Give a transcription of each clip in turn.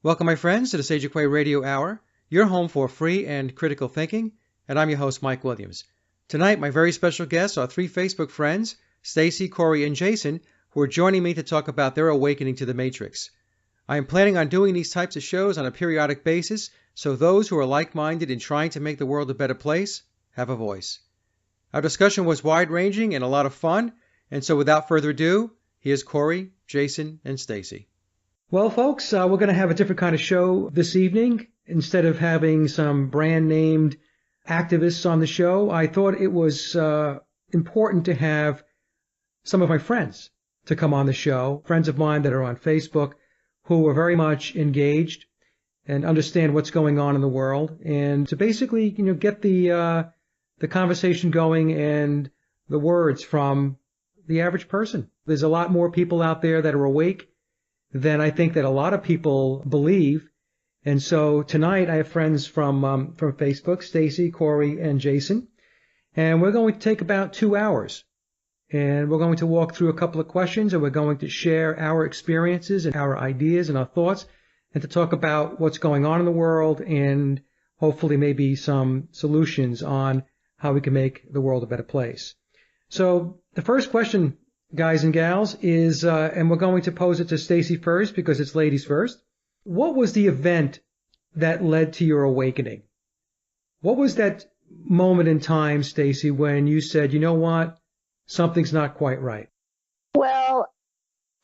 Welcome, my friends, to the Sage of Quay Radio Hour, your home for free and critical thinking, and I'm your host, Mike Williams. Tonight, my very special guests are three Facebook friends, Stacy, Corey, and Jason, who are joining me to talk about their awakening to the Matrix. I am planning on doing these types of shows on a periodic basis, so those who are like-minded in trying to make the world a better place have a voice. Our discussion was wide-ranging and a lot of fun, and so without further ado, here's Corey, Jason, and Stacy. Well, folks, we're going to have a different kind of show this evening. Instead of having some brand-named activists on the show, I thought it was important to have some of my friends to come on the show, friends of mine that are on Facebook who are very much engaged and understand what's going on in the world, and to basically, get the conversation going and the words from the average person. There's a lot more people out there that are awake than I think that a lot of people believe. And so tonight I have friends from Facebook, Stacy, Corey, and Jason. And we're going to take about 2 hours. And we're going to walk through a couple of questions, and we're going to share our experiences and our ideas and our thoughts, and to talk about what's going on in the world and hopefully maybe some solutions on how we can make the world a better place. So the first question, guys and gals, is, and we're going to pose it to Stacy first because it's ladies first. What was the event that led to your awakening? What was that moment in time, Stacy, when you said, you know what, something's not quite right? Well,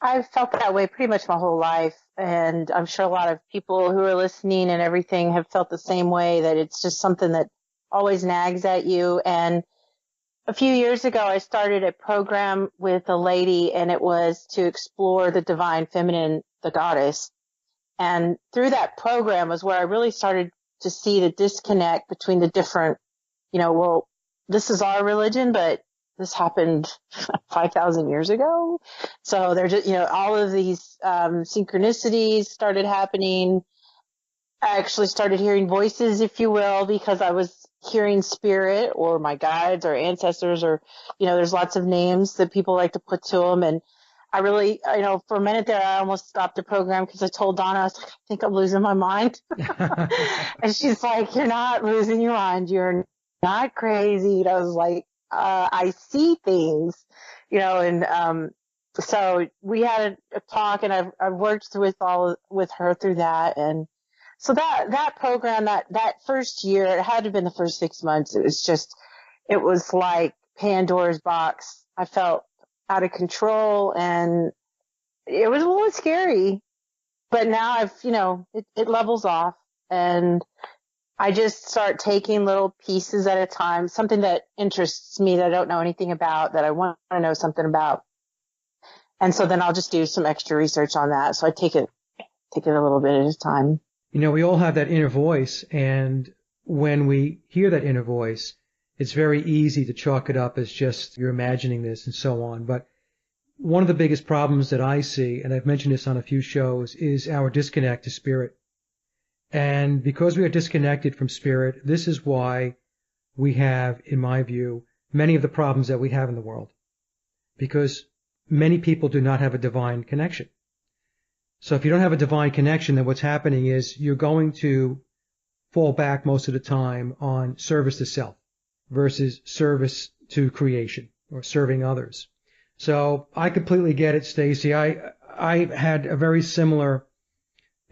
I've felt that way pretty much my whole life, and I'm sure a lot of people who are listening and everything have felt the same way, that it's just something that always nags at you. And a few years ago, I started a program with a lady, and it was to explore the divine feminine, the goddess. And through that program was where I really started to see the disconnect between the different, well, this is our religion, but this happened 5,000 years ago. So there's just, all of these synchronicities started happening. I actually started hearing voices, if you will, because I was hearing spirit or my guides or ancestors, or, there's lots of names that people like to put to them. And I really, for a minute there, I almost stopped the program because I told Donna, I was like, I think I'm losing my mind. And she's like, you're not losing your mind. You're not crazy. And I was like, I see things, and so we had a talk, and I've worked with her through that. And so that program, that first year, it had to have been the first 6 months. It was like Pandora's box. I felt out of control, and it was a little scary, but now it levels off, and I just start taking little pieces at a time, something that interests me that I don't know anything about, that I want to know something about. And so then I'll just do some extra research on that. So I take it a little bit at a time. We all have that inner voice, and when we hear that inner voice, it's very easy to chalk it up as just you're imagining this and so on. But one of the biggest problems that I see, and I've mentioned this on a few shows, is our disconnect to spirit. And because we are disconnected from spirit, this is why we have, in my view, many of the problems that we have in the world. Because many people do not have a divine connection. So if you don't have a divine connection, then what's happening is you're going to fall back most of the time on service to self versus service to creation or serving others. So I completely get it, Stacy. I had a very similar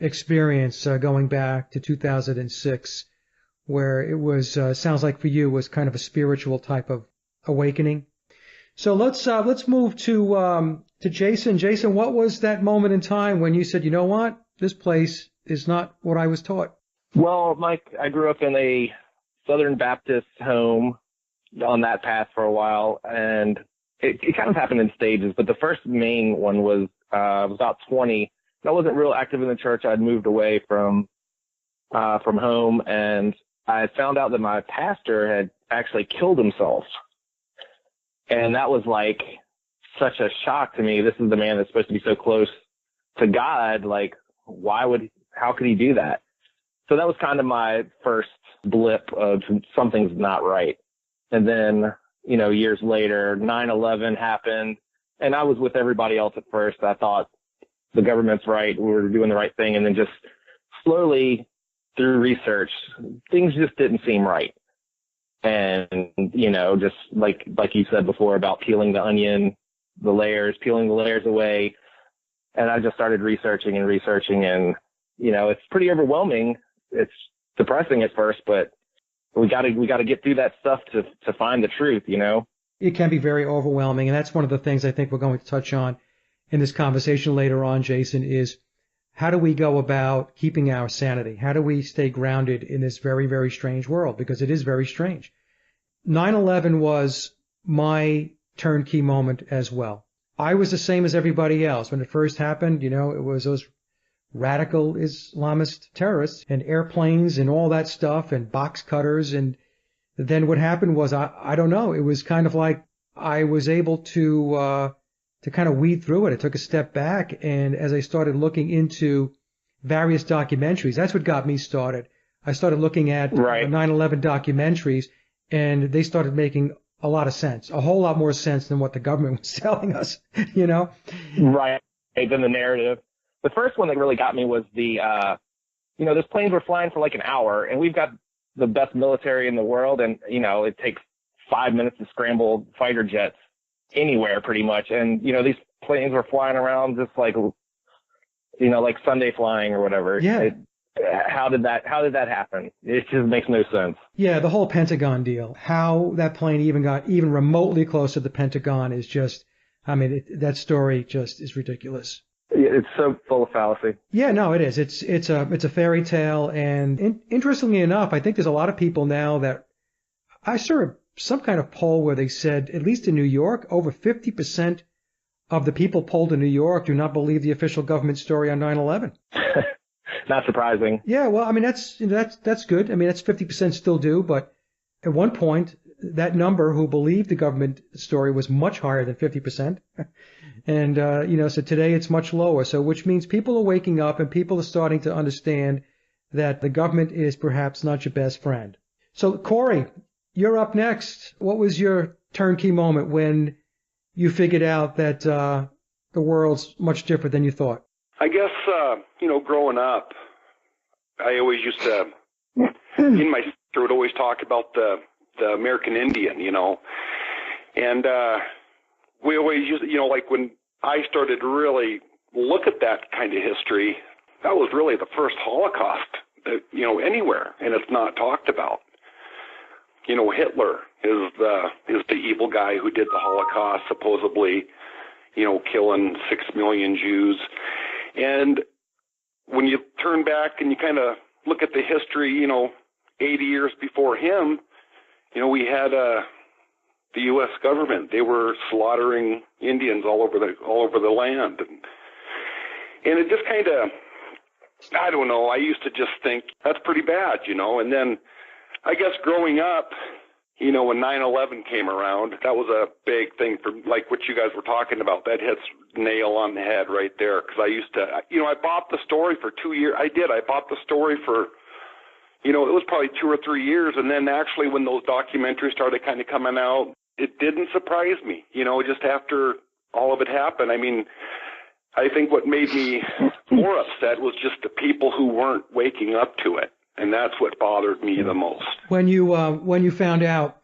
experience going back to 2006, where it was sounds like for you was kind of a spiritual type of awakening. So let's move to Jason. Jason, what was that moment in time when you said, you know what, this place is not what I was taught? Well, Mike, I grew up in a Southern Baptist home on that path for a while, and it kind of happened in stages. But the first main one was I was about 20. I wasn't real active in the church. I'd moved away from home, and I found out that my pastor had actually killed himself. And that was like such a shock to me. This is the man that's supposed to be so close to God. Like, how could he do that? So that was kind of my first blip of something's not right. And then, years later, 9/11 happened, and I was with everybody else at first. I thought the government's right, we were doing the right thing. And then just slowly through research, things just didn't seem right. And, just like you said before about peeling the onion, peeling the layers away. And I just started researching and, it's pretty overwhelming. It's depressing at first, but we got to get through that stuff to find the truth, It can be very overwhelming. And that's one of the things I think we're going to touch on in this conversation later on, Jason, is how do we go about keeping our sanity? How do we stay grounded in this very, very strange world? Because it is very strange. 9/11 was my turnkey moment as well. I was the same as everybody else. When it first happened, it was those radical Islamist terrorists and airplanes and all that stuff and box cutters. And then what happened was, I don't know, it was kind of like I was able to kind of weed through it. I took a step back, and as I started looking into various documentaries, that's what got me started. I started looking at 9/11 documentaries, and they started making a lot of sense, a whole lot more sense than what the government was telling us, Right, than the narrative. The first one that really got me was those planes were flying for like an hour, and we've got the best military in the world, and, it takes 5 minutes to scramble fighter jets anywhere pretty much. And, these planes were flying around just like Sunday flying or whatever. Yeah. How did that happen? It just makes no sense. Yeah, the whole Pentagon deal, how that plane even got even remotely close to the Pentagon is just, that story just is ridiculous. It's so full of fallacy. Yeah, no, it is. It's a fairy tale. And interestingly enough, I think there's a lot of people now that I saw some kind of poll where they said, at least in New York, over 50% of the people polled in New York do not believe the official government story on 9/11. Not surprising. Yeah, well, that's good. That's 50% still do, but at one point, that number who believed the government story was much higher than 50%. And, so today it's much lower. So which means people are waking up and people are starting to understand that the government is perhaps not your best friend. So, Corey, you're up next. What was your turnkey moment when you figured out that the world's much different than you thought? I guess, growing up, I always used to, in my sister would always talk about the American Indian, and we always used, like when I started to really look at that kind of history, that was really the first Holocaust, anywhere, and it's not talked about. Hitler is the evil guy who did the Holocaust, supposedly, killing 6 million Jews. And when you turn back and you kind of look at the history, 80 years before him, we had the U.S. government. They were slaughtering Indians all over the land, and it just kind of, I don't know. I used to just think that's pretty bad, And then I guess growing up, when 9/11 came around, that was a big thing for, like what you guys were talking about. That hits nail on the head right there. Because I used to, I bought the story for 2 years. I bought the story for, it was probably 2 or 3 years. And then actually when those documentaries started kind of coming out, it didn't surprise me, just after all of it happened. I think what made me more upset was just the people who weren't waking up to it. And that's what bothered me the most. When you found out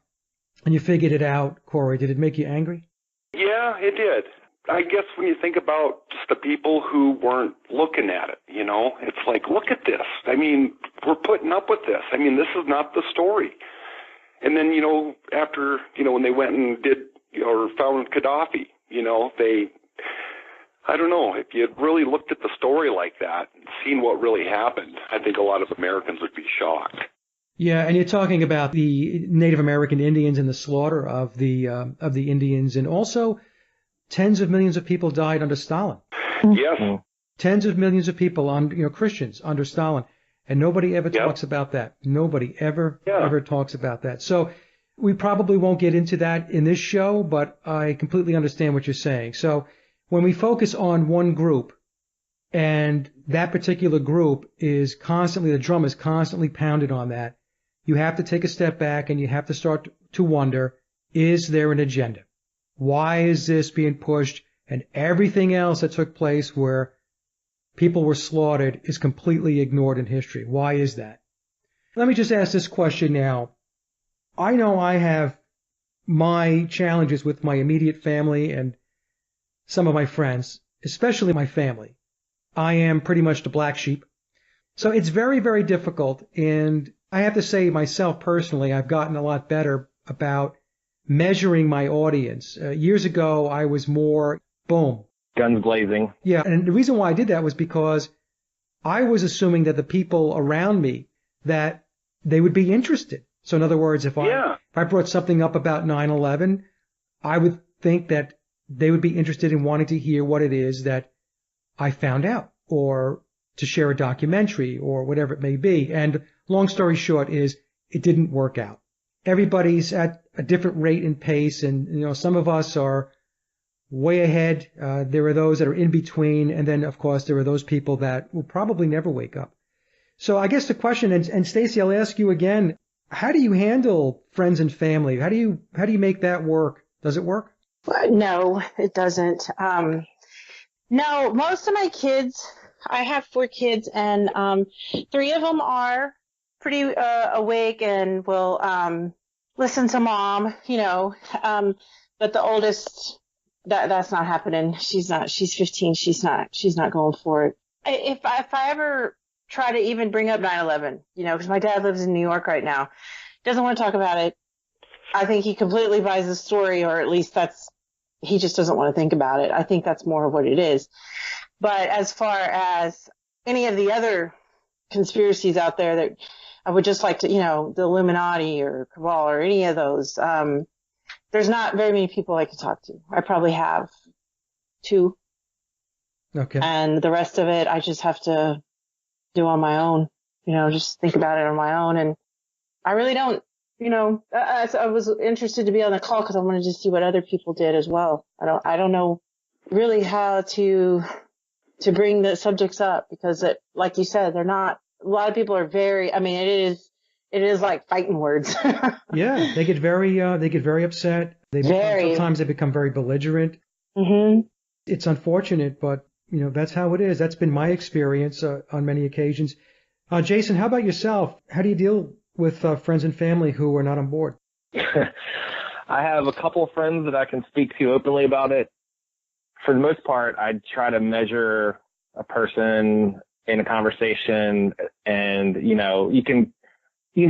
and you figured it out, Corey, did it make you angry? Yeah, it did. I guess when you think about just the people who weren't looking at it, it's like, look at this. We're putting up with this. This is not the story. And then, after, when they went and did, or found Gaddafi, I don't know, if you had really looked at the story like that and seen what really happened, I think a lot of Americans would be shocked. Yeah, and you're talking about the Native American Indians and the slaughter of the Indians, and also tens of millions of people died under Stalin. Yes. Tens of millions of people, Christians under Stalin, and nobody ever talks about that. Nobody ever talks about that. So we probably won't get into that in this show, but I completely understand what you're saying. So when we focus on one group, and that particular group is constantly, the drum is constantly pounded on that, you have to take a step back and you have to start to wonder, is there an agenda? Why is this being pushed? And everything else that took place where people were slaughtered is completely ignored in history. Why is that? Let me just ask this question now. I know I have my challenges with my immediate family and some of my friends, especially my family. I am pretty much the black sheep. So it's very, very difficult. And I have to say myself personally, I've gotten a lot better about measuring my audience. Years ago, I was more boom. Guns blazing. Yeah. And the reason why I did that was because I was assuming that the people around me, that they would be interested. So in other words, if I brought something up about 9/11, I would think that they would be interested in wanting to hear what it is that I found out, or to share a documentary or whatever it may be. And long story short is it didn't work out. Everybody's at a different rate and pace. And, some of us are way ahead. There are those that are in between. And then, of course, there are those people that will probably never wake up. So I guess the question, and Stacey, I'll ask you again, how do you handle friends and family? How do you make that work? Does it work? No, it doesn't. No, most of my kids, I have 4 kids, and 3 of them are pretty awake and will listen to mom, but the oldest, that's not happening. She's 15. She's not going for it. If I ever try to even bring up 9/11, because my dad lives in New York right now, doesn't want to talk about it. I think he completely buys the story, or at least he just doesn't want to think about it. I think that's more of what it is. But as far as any of the other conspiracies out there that I would just like to, the Illuminati or Cabal or any of those, there's not very many people I can talk to. I probably have 2. Okay. And the rest of it, I just have to do on my own, just think about it on my own. And I really don't, I was interested to be on the call because I wanted to see what other people did as well. I don't know really how to bring the subjects up because like you said, they're not, a lot of people are it is like fighting words. Yeah. They get very upset. Sometimes they become very belligerent. Mm-hmm. It's unfortunate, but that's how it is. That's been my experience on many occasions. Jason, how about yourself? How do you deal with friends and family who are not on board? I have a couple of friends that I can speak to openly about it. For the most part, I try to measure a person in a conversation, and you can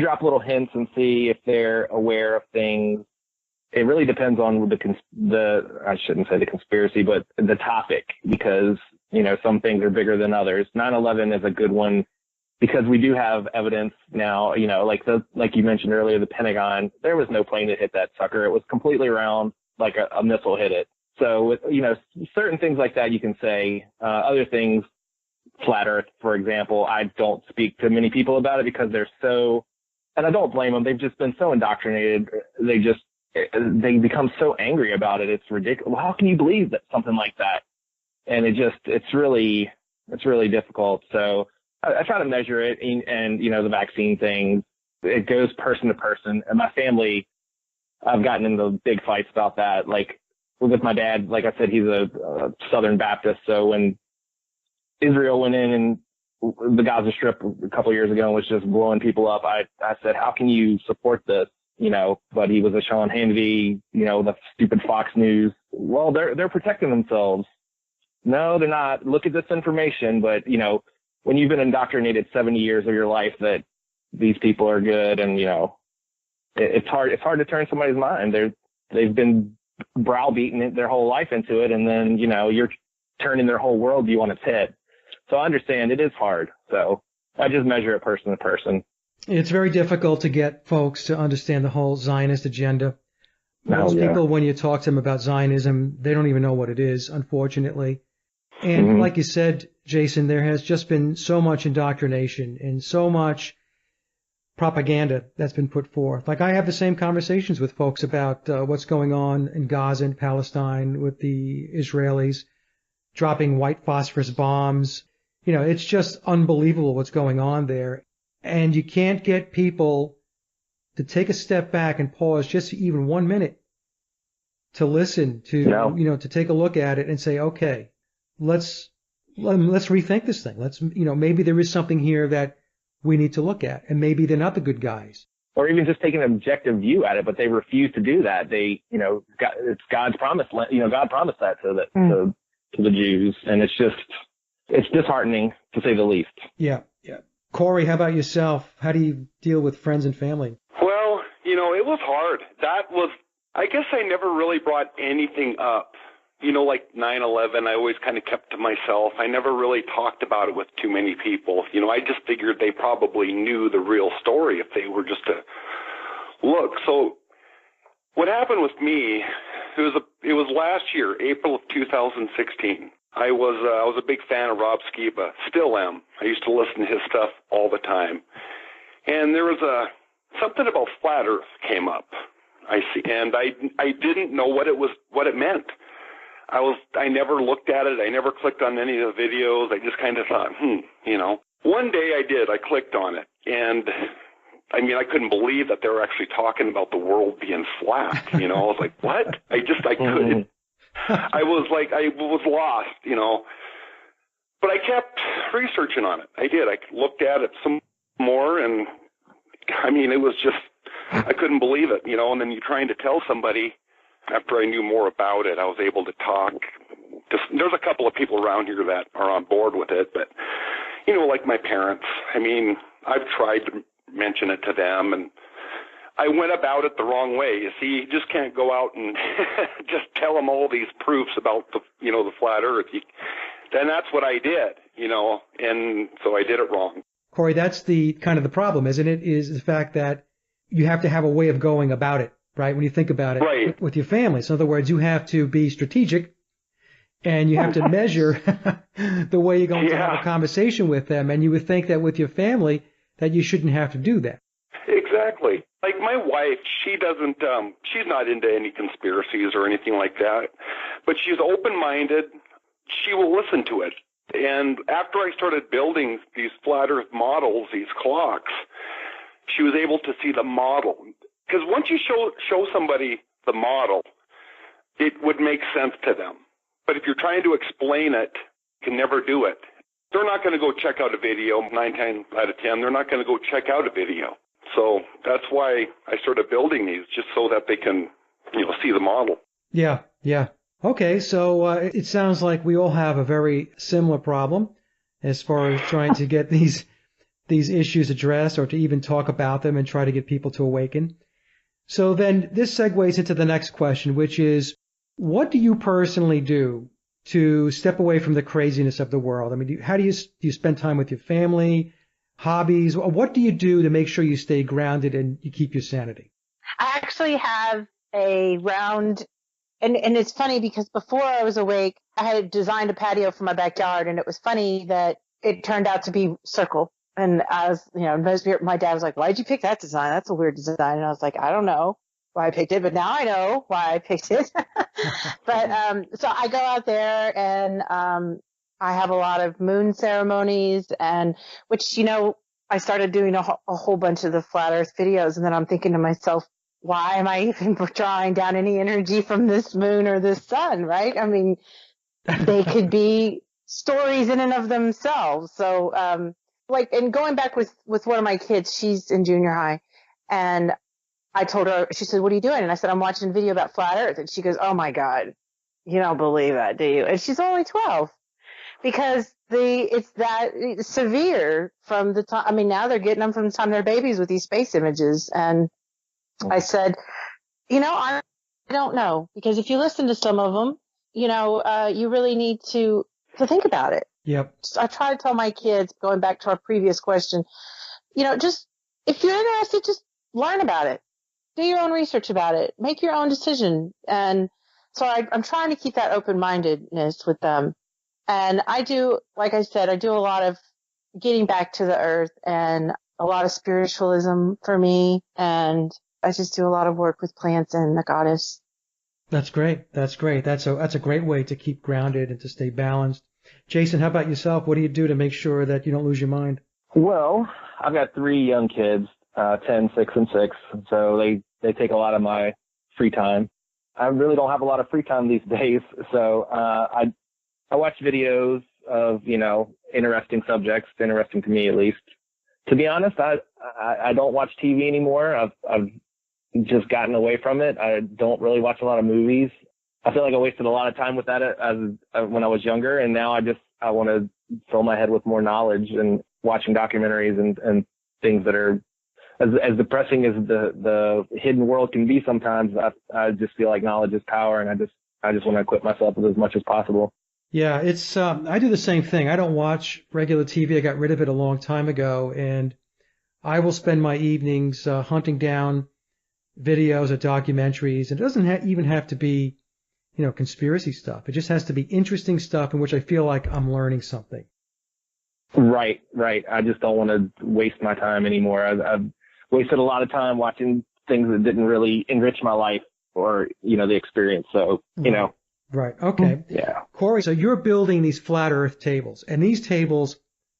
drop little hints and see if they're aware of things. It really depends on I shouldn't say the conspiracy, but the topic, because some things are bigger than others. 9/11 is a good one because we do have evidence now. Like you mentioned earlier, the Pentagon, there was no plane that hit that sucker. It was completely round, like a missile hit it. So, certain things like that you can say. Other things, flat Earth, for example, I don't speak to many people about it because they're so, and I don't blame them. They've just been so indoctrinated. They become so angry about it. It's ridiculous. Well, how can you believe that something like that? And it's really difficult. So I try to measure it, and the vaccine thing, it goes person to person. And my family, I've gotten into big fights about that. Like with my dad, like I said, he's a Southern Baptist. So when Israel went in and the Gaza Strip a couple of years ago and was just blowing people up, I said, how can you support this? But he was a Sean Hannity, the stupid Fox News. Well, they're protecting themselves. No, they're not. Look at this information. But, when you've been indoctrinated 70 years of your life that these people are good, and, it's hard to turn somebody's mind. They've been browbeaten their whole life into it. And then, you're turning their whole worldview on its head. So I understand it is hard. So I just measure it person to person. It's very difficult to get folks to understand the whole Zionist agenda. Most people, when you talk to them about Zionism, they don't even know what it is, unfortunately. And like you said, Jason, there has just been so much indoctrination and so much propaganda that's been put forth. Like I have the same conversations with folks about what's going on in Gaza and Palestine with the Israelis dropping white phosphorus bombs. It's just unbelievable what's going on there. And you can't get people to take a step back and pause just even 1 minute to listen to, to take a look at it and say, okay, let's let's rethink this thing. Maybe there is something here that we need to look at, and maybe they're not the good guys. Or even just taking an objective view at it, but they refuse to do that. It's God's promise. God promised that to the Jews, and it's disheartening to say the least. Yeah. Corey, how about yourself? How do you deal with friends and family? Well, it was hard. I guess I never really brought anything up. Like 9/11, I always kind of kept to myself. I never really talked about it with too many people. I just figured they probably knew the real story if they were just to look. So what happened with me, it was last year, April of 2016. I was a big fan of Rob Skiba, still am. I used to listen to his stuff all the time. And there was something about flat Earth came up. I see, and I didn't know what it meant. I never looked at it. I never clicked on any of the videos. I just kind of thought, One day I did. I clicked on it, and I couldn't believe that they were actually talking about the world being flat. I was like, what? I couldn't. I was lost, But I kept researching on it. I did. I looked at it some more, and it was just, I couldn't believe it, And then you're trying to tell somebody. After I knew more about it, I was able to talk. There's a couple of people around here that are on board with it, but, like my parents, I've tried to mention it to them, and I went about it the wrong way. You see, you just can't go out and just tell them all these proofs about the flat Earth. Then that's what I did, and so I did it wrong. Corey, that's the kind of the problem, isn't it? Is the fact that you have to have a way of going about it. Right, when you think about it, right. with your family. So in other words, you have to be strategic, and you have to measure the way you're going to have a conversation with them. And you would think that with your family that you shouldn't have to do that. Exactly. Like my wife, she doesn't, she's not into any conspiracies or anything like that, but she's open-minded. She will listen to it. And after I started building these flat Earth models, these clocks, she was able to see the model. Because once you show somebody the model, it would make sense to them. But if you're trying to explain it, you can never do it. They're not going to go check out a video. 9 times out of 10, they're not going to go check out a video. So that's why I started building these, just so that they can, see the model. Yeah. Okay, so it sounds like we all have a very similar problem as far as trying to get these issues addressed, or to even talk about them and try to get people to awaken. So then this segues into the next question, which is, what do you personally do to step away from the craziness of the world? How do you spend time with your family, hobbies? What do you do to make sure you stay grounded and you keep your sanity? I actually have a round, and it's funny because before I was awake, I had designed a patio for my backyard, and it was funny that it turned out to be circle. And I was, my dad was like, why'd you pick that design? That's a weird design. And I was like, I don't know why I picked it, but now I know why I picked it. But, so I go out there and, I have a lot of moon ceremonies, and which, I started doing a whole bunch of the flat Earth videos. And then I'm thinking to myself, why am I even drawing down any energy from this moon or this sun? Right. They could be stories in and of themselves. So, and going back with one of my kids, she's in junior high, and I told her, she said, what are you doing? And I said, I'm watching a video about flat Earth. And she goes, oh my God, you don't believe that, do you? And she's only 12, because it's that severe from the time, now they're getting them from the time they're babies with these space images. And I said, I don't know, because if you listen to some of them, you really need to think about it. Yep. I try to tell my kids, going back to our previous question, just if you're interested, just learn about it. Do your own research about it. Make your own decision. And so I'm trying to keep that open-mindedness with them. And I do, like I said, I do a lot of getting back to the earth and a lot of spiritualism for me. And I just do a lot of work with plants and the goddess. That's great. That's a great way to keep grounded and to stay balanced. Jason, how about yourself? What do you do to make sure that you don't lose your mind? Well, I've got 3 young kids, 10, 6, and 6. So they take a lot of my free time. I really don't have a lot of free time these days. So I watch videos of, interesting subjects, interesting to me at least. To be honest, I don't watch TV anymore. I've just gotten away from it. I don't really watch a lot of movies. I feel like I wasted a lot of time with that when I was younger, and now I want to fill my head with more knowledge and watching documentaries and things that are as depressing as the hidden world can be sometimes. I just feel like knowledge is power, and I just want to equip myself with as much as possible. Yeah, it's I do the same thing. I don't watch regular TV. I got rid of it a long time ago, and I will spend my evenings hunting down videos or documentaries, and it doesn't even have to be, conspiracy stuff. It just has to be interesting stuff in which I feel like I'm learning something. Right. I just don't want to waste my time anymore. I've wasted a lot of time watching things that didn't really enrich my life or, the experience. So, Right. Okay. Yeah. Corey, so you're building these flat earth tables, and these tables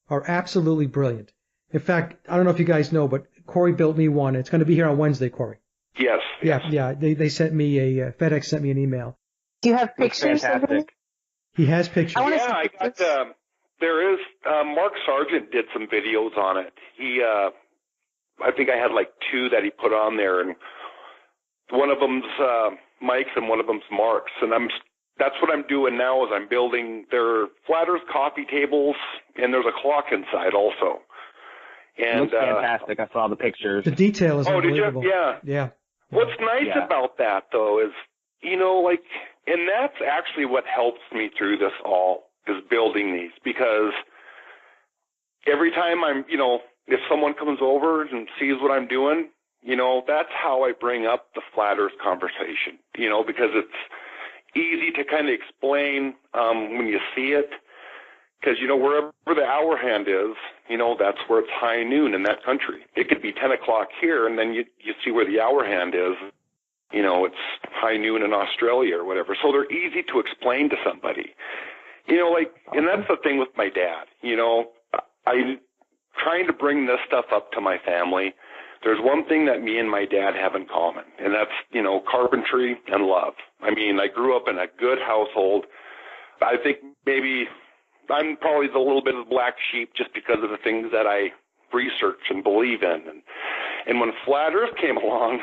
are absolutely brilliant. In fact, I don't know if you guys know, but Corey built me one. It's going to be here on Wednesday, Corey. Yes. Yeah. They sent me FedEx sent me an email. Do you have pictures of it? He has pictures. I got, there is, Mark Sargent did some videos on it. He, I think I had like 2 that he put on there, and one of them's, Mike's and one of them's Mark's, and that's what I'm doing now is I'm building their flat earth coffee tables, and there's a clock inside also. And looks fantastic. I saw the pictures. The detail is unbelievable. Did you? Yeah. What's nice about that though is, and that's actually what helps me through this all is building these, because every time I'm, if someone comes over and sees what I'm doing, that's how I bring up the flat earth conversation, because it's easy to kind of explain when you see it, because, wherever the hour hand is, that's where it's high noon in that country. It could be 10 o'clock here, and then you see where the hour hand is, it's high noon in Australia or whatever. So they're easy to explain to somebody, and that's the thing with my dad, I'm trying to bring this stuff up to my family. There's one thing that me and my dad have in common, and that's, carpentry and love. I mean, I grew up in a good household. I think maybe I'm probably the little bit of the black sheep just because of the things that I research and believe in. And when Flat Earth came along,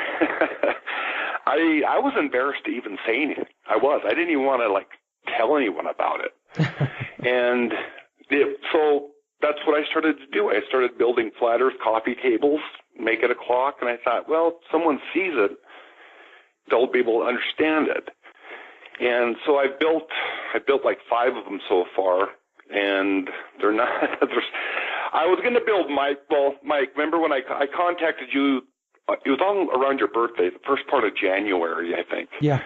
I was embarrassed to even say anything. I didn't even want to, tell anyone about it. And so that's what I started to do. I started building Flat Earth coffee tables, make it a clock, and I thought, well, if someone sees it, they'll be able to understand it. And so I built like 5 of them so far, and they're not. I was going to build Mike. Well, Mike, remember when I contacted you? It was all around your birthday, the first part of January, I think. Yeah.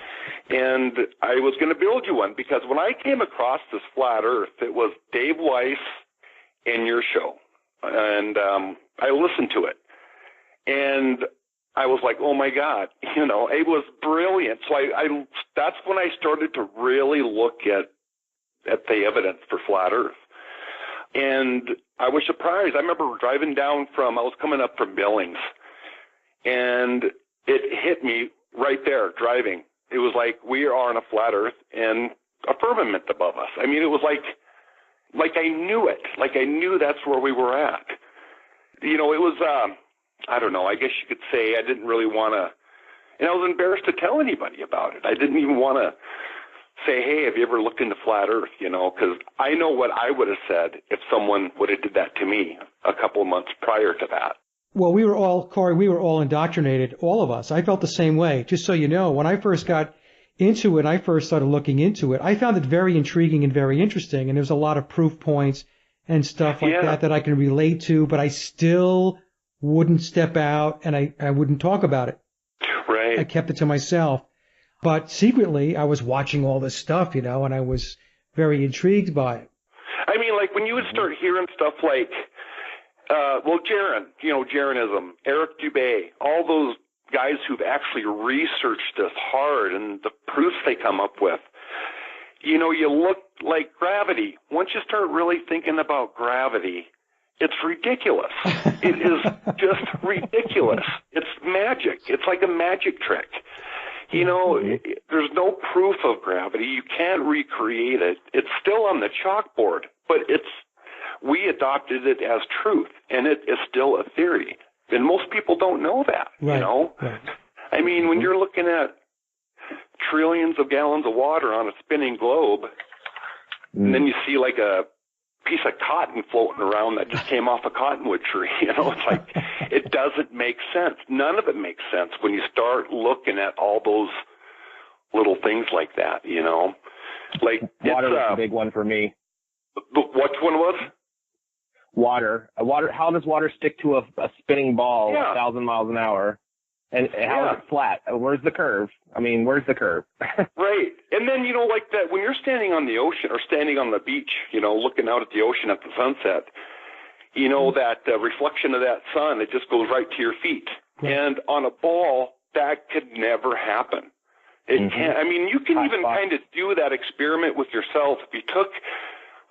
And I was going to build you one because when I came across this Flat Earth, it was Dave Weiss and your show, and I listened to it, and I was like, oh my God, it was brilliant. So that's when I started to really look at the evidence for Flat Earth. And I was surprised. I remember driving down I was coming up from Billings, and it hit me right there driving. It was like we are on a flat earth and a firmament above us. I mean, it was like I knew it. Like I knew that's where we were at. It was, I don't know, I guess you could say I didn't really want to, and I was embarrassed to tell anybody about it. I didn't even want to say, hey, have you ever looked into flat earth, because I know what I would have said if someone would have did that to me a couple of months prior to that. Well, Corey, we were all indoctrinated, all of us. I felt the same way. Just so you know, when I first got into it, I first started looking into it, I found it very intriguing and very interesting, and there's a lot of proof points and stuff like that I can relate to, but I still wouldn't step out and I wouldn't talk about it. Right. I kept it to myself. But secretly, I was watching all this stuff, and I was very intrigued by it. I mean, like when you would start hearing stuff like, Jaronism, Eric Dubé, all those guys who've actually researched this hard and the proofs they come up with, you look like gravity. Once you start really thinking about gravity, it's ridiculous. It is just ridiculous. It's magic. It's like a magic trick. There's no proof of gravity. You can't recreate it. It's still on the chalkboard, but we adopted it as truth, and it is still a theory. And most people don't know that, right. you know? Right. I mean, when you're looking at trillions of gallons of water on a spinning globe, and then you see like a piece of cotton floating around that just came off a cottonwood tree, you know, it's like, it doesn't make sense. None of it makes sense when you start looking at all those little things like that, you know? Like, water was a big one for me. What one was? Water. How does water stick to a spinning ball 1,000 miles an hour? And how is it flat? Where's the curve? I mean, where's the curve? Right. And then, you know, like that, when you're standing on the ocean or standing on the beach, you know, looking out at the ocean at the sunset, you know, that reflection of that sun, it just goes right to your feet. Right. And on a ball, that could never happen. It can't. I mean, you can even kind of do that experiment with yourself. If you took,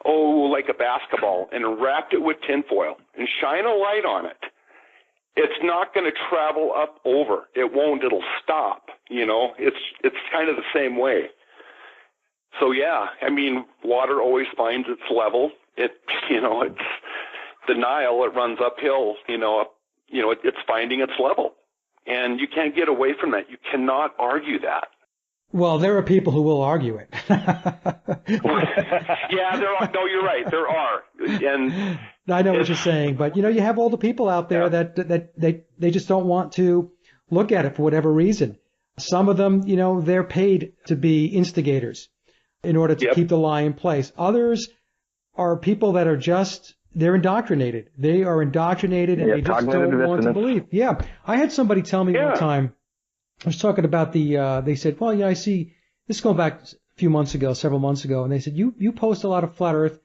like a basketball and wrapped it with tinfoil and shine a light on it, it's not going to travel up over. It won't. It'll stop. You know, it's kind of the same way. So yeah, I mean, water always finds its level. It's the Nile. It runs uphill. It's finding its level, and you can't get away from that. You cannot argue that. Well, there are people who will argue it. Yeah, there are. No, you're right. There are. And I know what you're saying, but you have all the people out there that they just don't want to look at it for whatever reason. Some of them, they're paid to be instigators in order to keep the lie in place. Others are people that are they're indoctrinated. They are indoctrinated and they just don't want to believe. Yeah. I had somebody tell me one time, I was talking about they said, well, I see, this is going back several months ago, and they said, you post a lot of flat earth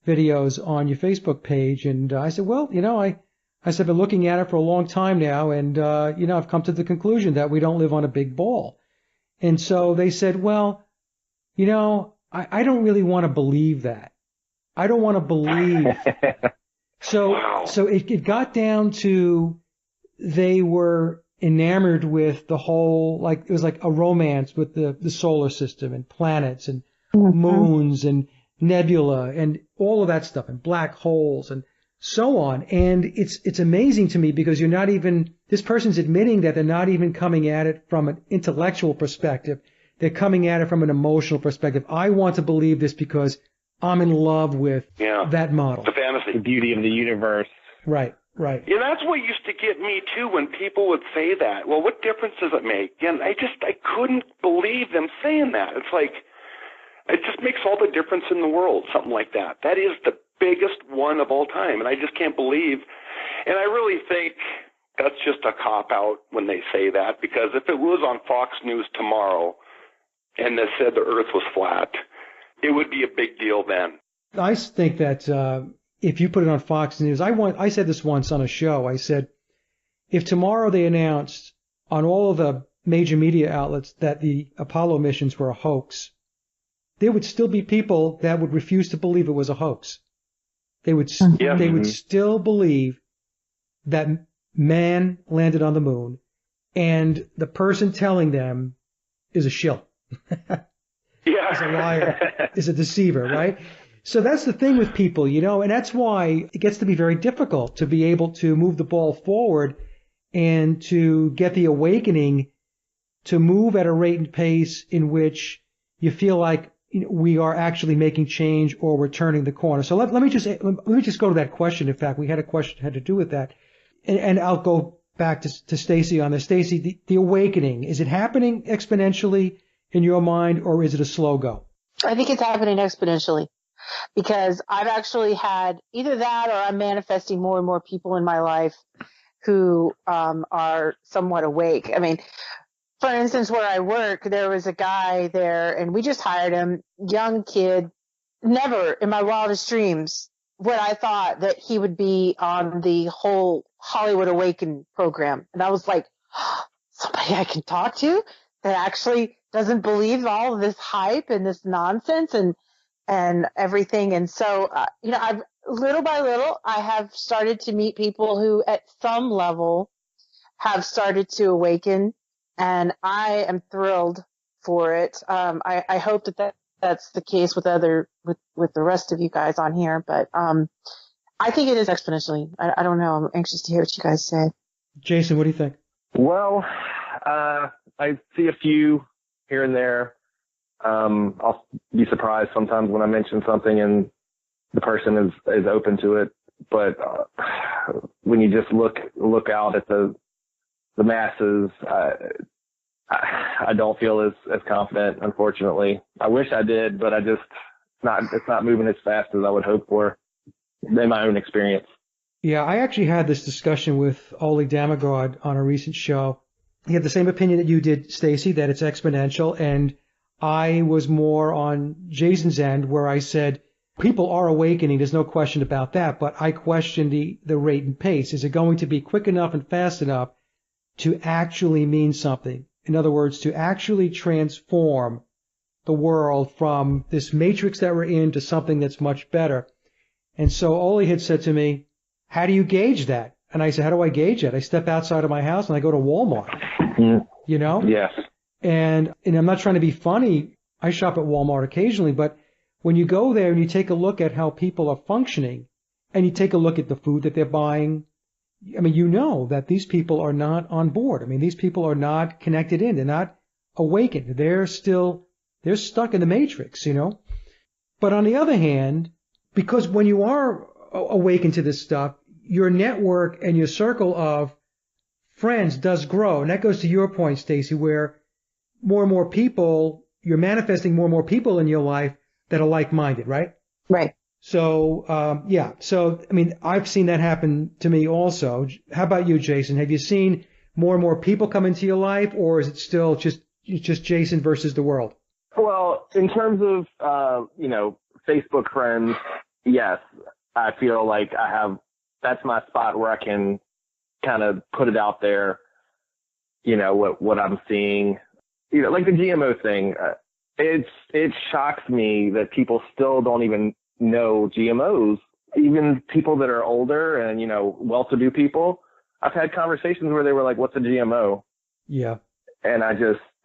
videos on your Facebook page. And I said, well, I said, I've been looking at it for a long time now, and, I've come to the conclusion that we don't live on a big ball. And so they said, well, I don't really want to believe that. I don't want to believe. So it got down to they were enamored with the whole, it was like a romance with the solar system and planets and moons and nebula and all of that stuff and black holes and so on. And it's amazing to me because this person's admitting that they're not even coming at it from an intellectual perspective. They're coming at it from an emotional perspective. I want to believe this because I'm in love with that model. The fantasy. The beauty of the universe. Right. Right. Yeah, that's what used to get me too when people would say that. Well, what difference does it make? And I couldn't believe them saying that. It's like, it just makes all the difference in the world, something like that. That is the biggest one of all time, and I just can't believe. And I really think that's just a cop-out when they say that, because if it was on Fox News tomorrow and they said the Earth was flat, it would be a big deal then. I think that if you put it on Fox News, I said this once on a show. I said, if tomorrow they announced on all of the major media outlets that the Apollo missions were a hoax, there would still be people that would refuse to believe it was a hoax. They would still believe that man landed on the moon, and the person telling them is a shill. Is a liar, is a deceiver, right? So that's the thing with people, and that's why it gets to be very difficult to be able to move the ball forward and to get the awakening to move at a rate and pace in which you feel like we are actually making change or we're turning the corner. So let me just go to that question. In fact, we had a question that had to do with that, and I'll go back to Stacy on this. Stacy, the awakening, is it happening exponentially in your mind, or is it a slow go? I think it's happening exponentially. Because I've actually had either that or I'm manifesting more and more people in my life who are somewhat awake. I mean, for instance, where I work, there was a guy there and we just hired him, young kid, never in my wildest dreams would I thought that he would be on the whole Hollywood Awaken program. And I was like, somebody I can talk to that actually doesn't believe all of this hype and this nonsense and everything. And so, I've little by little, I have started to meet people who at some level have started to awaken, and I am thrilled for it. I hope that that's the case with with the rest of you guys on here, but I think it is exponentially. I don't know. I'm anxious to hear what you guys say. Jason, what do you think? Well, I see a few here and there. I'll be surprised sometimes when I mention something and the person is open to it. But when you just look out at the masses, I don't feel as confident, unfortunately. I wish I did, but it's not moving as fast as I would hope for in my own experience. Yeah, I actually had this discussion with Oli Damagard on a recent show. He had the same opinion that you did, Stacy, that it's exponential, and I was more on Jason's end where I said people are awakening. There's no question about that, but I question the rate and pace. Is it going to be quick enough and fast enough to actually mean something? In other words, to actually transform the world from this matrix that we're in to something that's much better. And so Oli had said to me, how do you gauge that? And I said, how do I gauge it? I step outside of my house and I go to Walmart, you know? Yes. And I'm not trying to be funny. I shop at Walmart occasionally, but when you go there and you take a look at how people are functioning and you take a look at the food that they're buying, I mean, you know that these people are not on board. I mean, these people are not connected in. They're not awakened. They're stuck in the matrix, you know? But on the other hand, because when you are awakened to this stuff, your network and your circle of friends does grow. And that goes to your point, Stacy, where more and more people, you're manifesting more and more people in your life that are like-minded, right? Right. So, yeah. So, I mean, I've seen that happen to me also. How about you, Jason? Have you seen more and more people come into your life, or is it still just Jason versus the world? Well, in terms of, Facebook friends, yes, I feel like that's my spot where I can kind of put it out there, what I'm seeing, like the GMO thing. It shocks me that people still don't even know GMOs, even people that are older and, well-to-do people. I've had conversations where they were like, what's a GMO? Yeah. And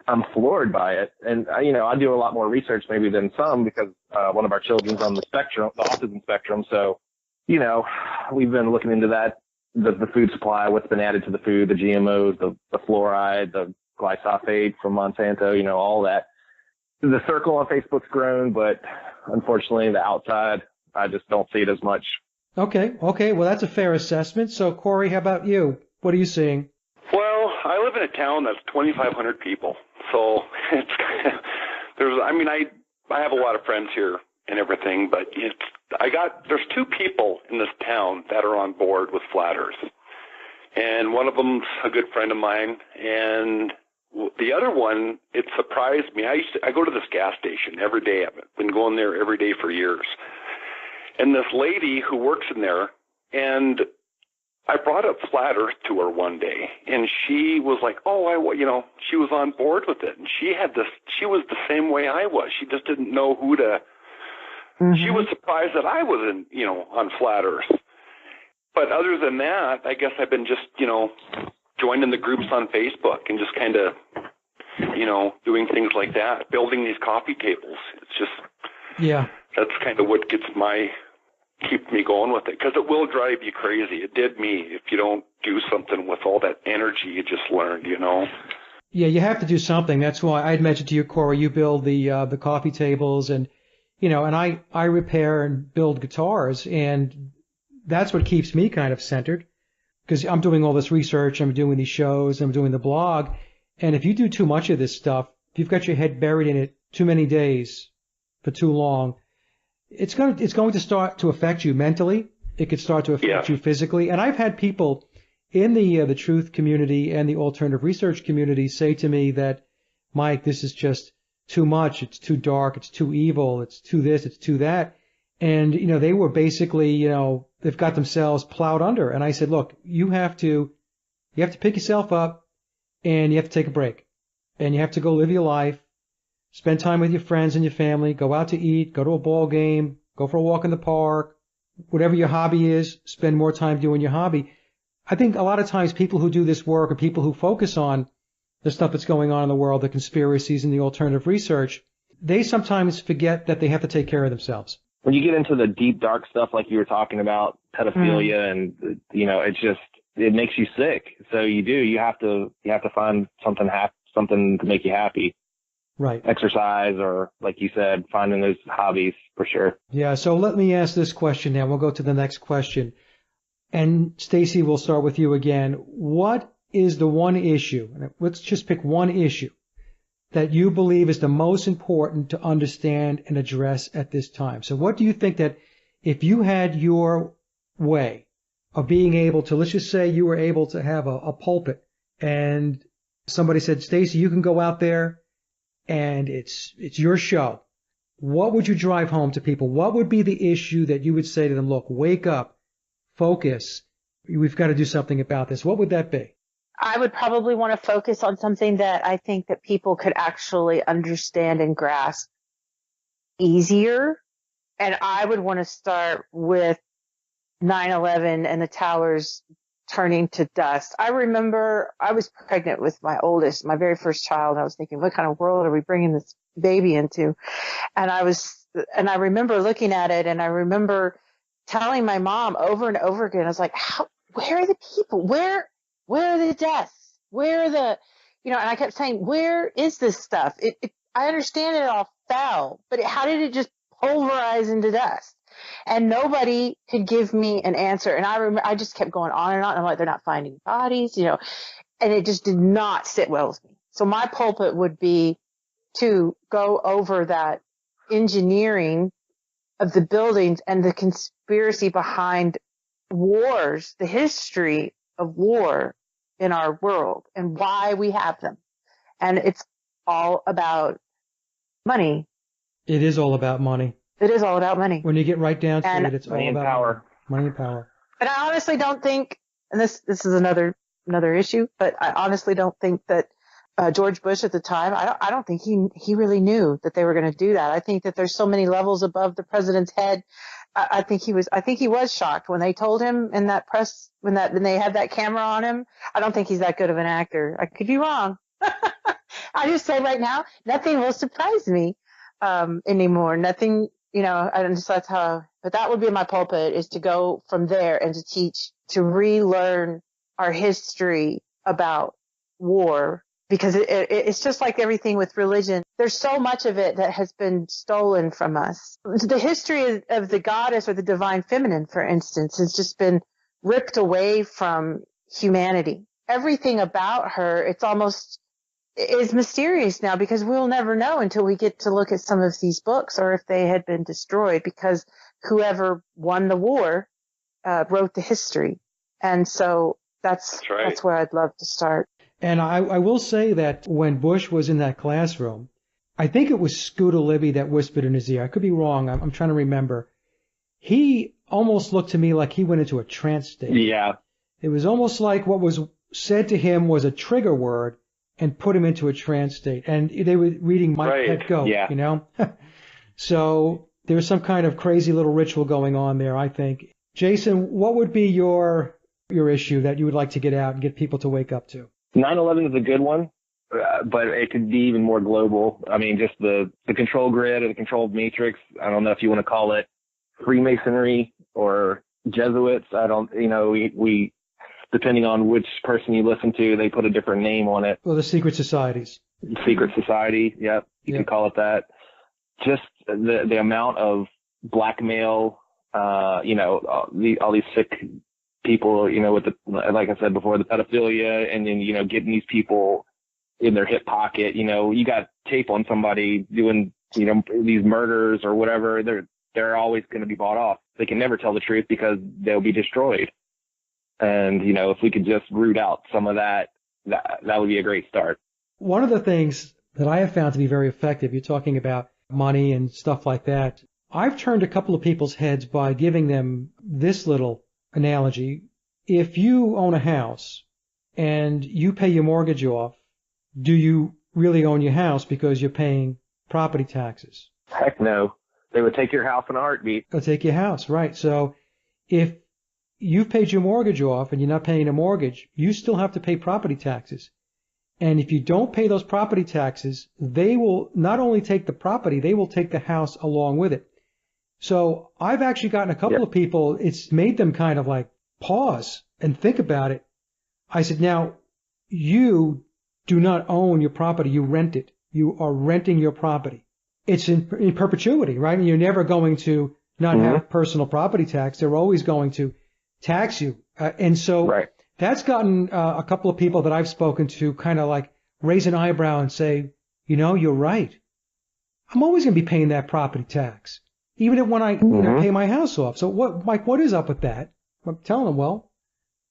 I'm floored by it. And, I do a lot more research maybe than some because one of our children's on the spectrum, the autism spectrum. So, we've been looking into that, the food supply, what's been added to the food, the GMOs, the fluoride, the glyphosate from Monsanto, all that. The circle on Facebook's grown, but unfortunately the outside, I just don't see it as much. Okay. Well, that's a fair assessment. So, Corey, how about you? What are you seeing? Well, I live in a town that's 2,500 people. So I have a lot of friends here and everything, but there's two people in this town that are on board with flat earth. And one of them's a good friend of mine, and the other one, it surprised me. I go to this gas station every day. I've been going there every day for years. And this lady who works in there, and I brought up flat earth to her one day, and she was like, she was on board with it. And she was the same way I was. She just didn't know who to, she was surprised that I was on flat earth. But other than that, I guess I've been just, joining the groups on Facebook and just kind of, doing things like that, building these coffee tables. It's just, that's kind of what keeps me going with it, because it will drive you crazy. It did me if you don't do something with all that energy you just learned, Yeah, you have to do something. That's why I'd mentioned to you, Corey, you build the coffee tables and, and I repair and build guitars, and that's what keeps me kind of centered, because I'm doing all this research, I'm doing these shows, I'm doing the blog, and if you do too much of this stuff, if you've got your head buried in it too many days for too long, it's going to start to affect you mentally. It could start to affect you physically. And I've had people in the truth community and the alternative research community say to me that, Mike, this is just too much. It's too dark. It's too evil. It's too this. It's too that. And, they were basically, they've got themselves plowed under. And I said, look, you have to pick yourself up and you have to take a break and you have to go live your life. Spend time with your friends and your family, go out to eat, go to a ball game, go for a walk in the park, whatever your hobby is, spend more time doing your hobby. I think a lot of times people who do this work or people who focus on the stuff that's going on in the world, the conspiracies and the alternative research, they sometimes forget that they have to take care of themselves. When you get into the deep, dark stuff like you were talking about, pedophilia, and, you know, it makes you sick. So you have to find something to make you happy. Right. Exercise, or like you said, finding those hobbies for sure. Yeah. So let me ask this question now. We'll go to the next question. And Stacy, we'll start with you again. What is the one issue? Let's just pick one issue that you believe is the most important to understand and address at this time. So what do you think that if you had your way of being able to, let's just say you were able to have a pulpit and somebody said, Stacy, you can go out there and it's your show. What would you drive home to people? What would be the issue that you would say to them, look, wake up, focus, we've got to do something about this? What would that be? I would probably want to focus on something that I think that people could actually understand and grasp easier. And I would want to start with 9/11 and the towers turning to dust. I remember I was pregnant with my oldest, my very first child. I was thinking, what kind of world are we bringing this baby into? And I remember looking at it, and I remember telling my mom over and over again, I was like, where are the people? Where are the deaths? Where are the, and I kept saying, where is this stuff? I understand it all fell, but how did it just pulverize into dust? And nobody could give me an answer. And I remember I just kept going on and on. I'm like, they're not finding bodies, and it just did not sit well with me. So my pulpit would be to go over that engineering of the buildings and the conspiracy behind wars, the history of war in our world and why we have them. And it's all about money. It is all about money. It is all about money. When you get right down to it, it's all about power. Money and power. And I honestly don't think, and this is another issue, but I honestly don't think that George Bush at the time, I don't think he really knew that they were going to do that. I think that there's so many levels above the president's head. I think he was shocked when they told him in that press, when they had that camera on him. I don't think he's that good of an actor. I could be wrong. I just say right now, nothing will surprise me anymore. Nothing, and just that's how. But that would be my pulpit, is to go from there and to teach, to relearn our history about war. Because it's just like everything with religion. There's so much of it that has been stolen from us. The history of the goddess or the divine feminine, for instance, has just been ripped away from humanity. Everything about her, it's almost is mysterious now, because we'll never know until we get to look at some of these books, or if they had been destroyed, because whoever won the war wrote the history. And so that's where I'd love to start. And I will say that when Bush was in that classroom, I think it was Scooter Libby that whispered in his ear. I could be wrong. I'm trying to remember. He almost looked to me like he went into a trance state. Yeah. It was almost like what was said to him was a trigger word and put him into a trance state. And they were reading My Pet Goat, So there was some kind of crazy little ritual going on there, I think. Jason, what would be your issue that you would like to get out and get people to wake up to? 9/11 is a good one, but it could be even more global. I mean, just the control grid or the control matrix. I don't know if you want to call it Freemasonry or Jesuits. I don't, we depending on which person you listen to, they put a different name on it. Well, the secret societies. Secret society. Yep. You could call it that. Just the amount of blackmail, all these sick people, with like I said before, the pedophilia, and then, getting these people in their hip pocket, you got tape on somebody doing, these murders or whatever, they're always going to be bought off. They can never tell the truth because they'll be destroyed. And, if we could just root out some of that would be a great start. One of the things that I have found to be very effective, you're talking about money and stuff like that. I've turned a couple of people's heads by giving them this little analogy. If you own a house and you pay your mortgage off, do you really own your house because you're paying property taxes? Heck no. They would take your house in a heartbeat. They'll take your house, right. So if you've paid your mortgage off and you're not paying a mortgage, you still have to pay property taxes. And if you don't pay those property taxes, they will not only take the property, they will take the house along with it. So I've actually gotten a couple of people, it's made them kind of like pause and think about it. I said, now, you do not own your property, you rent it. You are renting your property. It's in perpetuity, right? And you're never going to not have personal property tax. They're always going to tax you. And so that's gotten a couple of people that I've spoken to kind of like raise an eyebrow and say, you know, you're right. I'm always going to be paying that property tax, even when I pay my house off. So what, Mike, what is up with that? I'm telling them, well,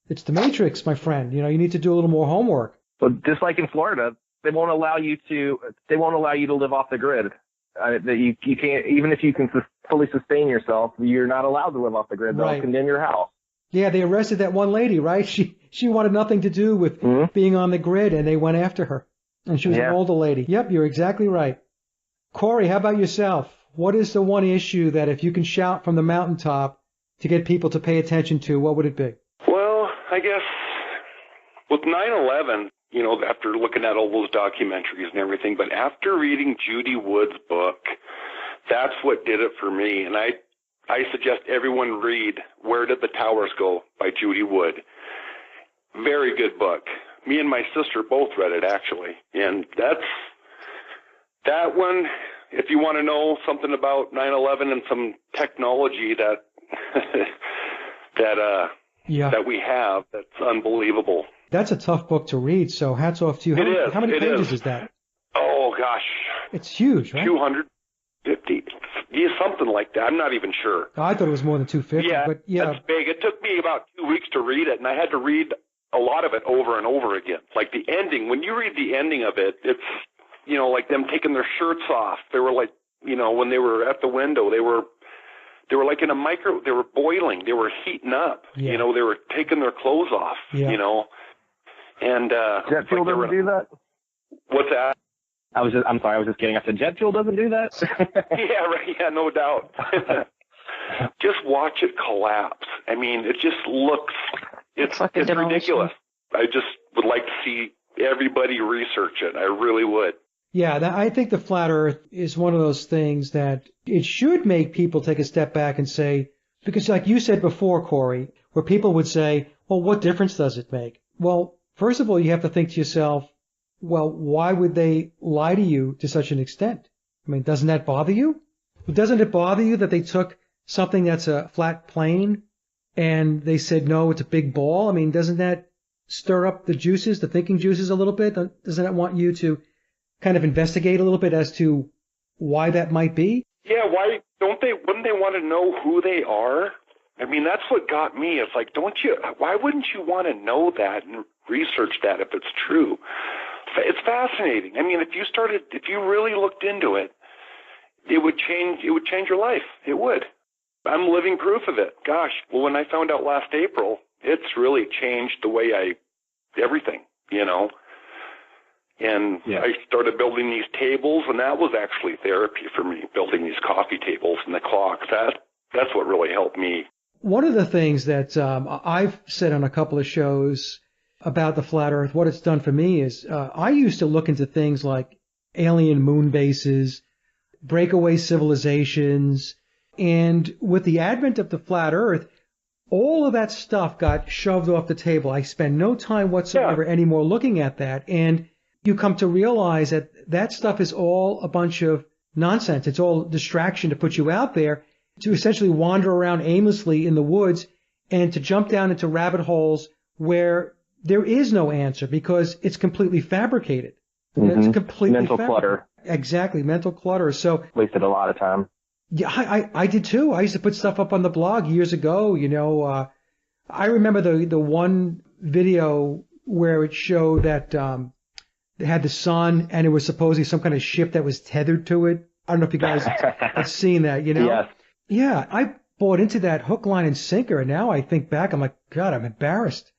it's the matrix, my friend. You know, you need to do a little more homework. Well, just like in Florida, they won't allow you to live off the grid. That you can't, even if you can fully sustain yourself, you're not allowed to live off the grid. They'll condemn your house. Yeah, they arrested that one lady, right? She wanted nothing to do with being on the grid, and they went after her. And she was an older lady. Yep, you're exactly right. Corey, how about yourself? What is the one issue that if you can shout from the mountaintop to get people to pay attention to, what would it be? Well, I guess with 9/11, you know, after looking at all those documentaries and everything, but after reading Judy Wood's book, that's what did it for me. And I suggest everyone read Where Did the Towers Go by Judy Wood. Very good book. Me and my sister both read it, actually. And that one, if you want to know something about 9/11 and some technology that that we have, that's unbelievable. That's a tough book to read, so hats off to you. How many pages is that? Oh, gosh. It's huge, right? 250. Yeah, something like that. I'm not even sure. Oh, I thought it was more than 250. Yeah, but yeah, that's big. It took me about 2 weeks to read it, and I had to read a lot of it over and over again. Like the ending. When you read the ending of it, it's, you know, like them taking their shirts off. They were like, you know, when they were at the window, they were like in a they were boiling. They were heating up. Yeah. You know, they were taking their clothes off, you know. And jet fuel doesn't do that? What's that? I'm sorry, I was just kidding. I said jet fuel doesn't do that? Yeah, right. Yeah, no doubt. Just watch it collapse. I mean, it just looks, it's ridiculous. I just would like to see everybody research it. I really would. Yeah, I think the flat earth is one of those things that it should make people take a step back and say, because like you said before, Corey, where people would say, well, what difference does it make? Well, first of all, you have to think to yourself, well, why would they lie to you to such an extent? I mean, doesn't that bother you? Doesn't it bother you that they took something that's a flat plane and they said, no, it's a big ball? I mean, doesn't that stir up the juices, the thinking juices a little bit? Doesn't that want you to kind of investigate a little bit as to why that might be? Yeah, wouldn't they want to know who they are? I mean, that's what got me. It's like, why wouldn't you want to know that and research that if it's true? It's fascinating. I mean, if you really looked into it, it would change your life. It would. I'm living proof of it. Gosh, well, when I found out last April, it's really changed the way everything, you know. And I started building these tables, and that was actually therapy for me, building these coffee tables and the clocks. That's what really helped me. One of the things that I've said on a couple of shows about the flat earth, what it's done for me is I used to look into things like alien moon bases, breakaway civilizations, and with the advent of the flat earth, all of that stuff got shoved off the table. I spend no time whatsoever anymore looking at that, and you come to realize that that stuff is all a bunch of nonsense. It's all distraction to put you out there to essentially wander around aimlessly in the woods and to jump down into rabbit holes where there is no answer because it's completely fabricated. Mm-hmm. It's completely mental clutter. Exactly, mental clutter. So wasted a lot of time. Yeah, I did too. I used to put stuff up on the blog years ago. You know, I remember the one video where it showed that they had the sun and it was supposedly some kind of ship that was tethered to it. I don't know if you guys have seen that. You know. Yes. Yeah, I bought into that hook, line, and sinker, and now I think back, I'm like, God, I'm embarrassed.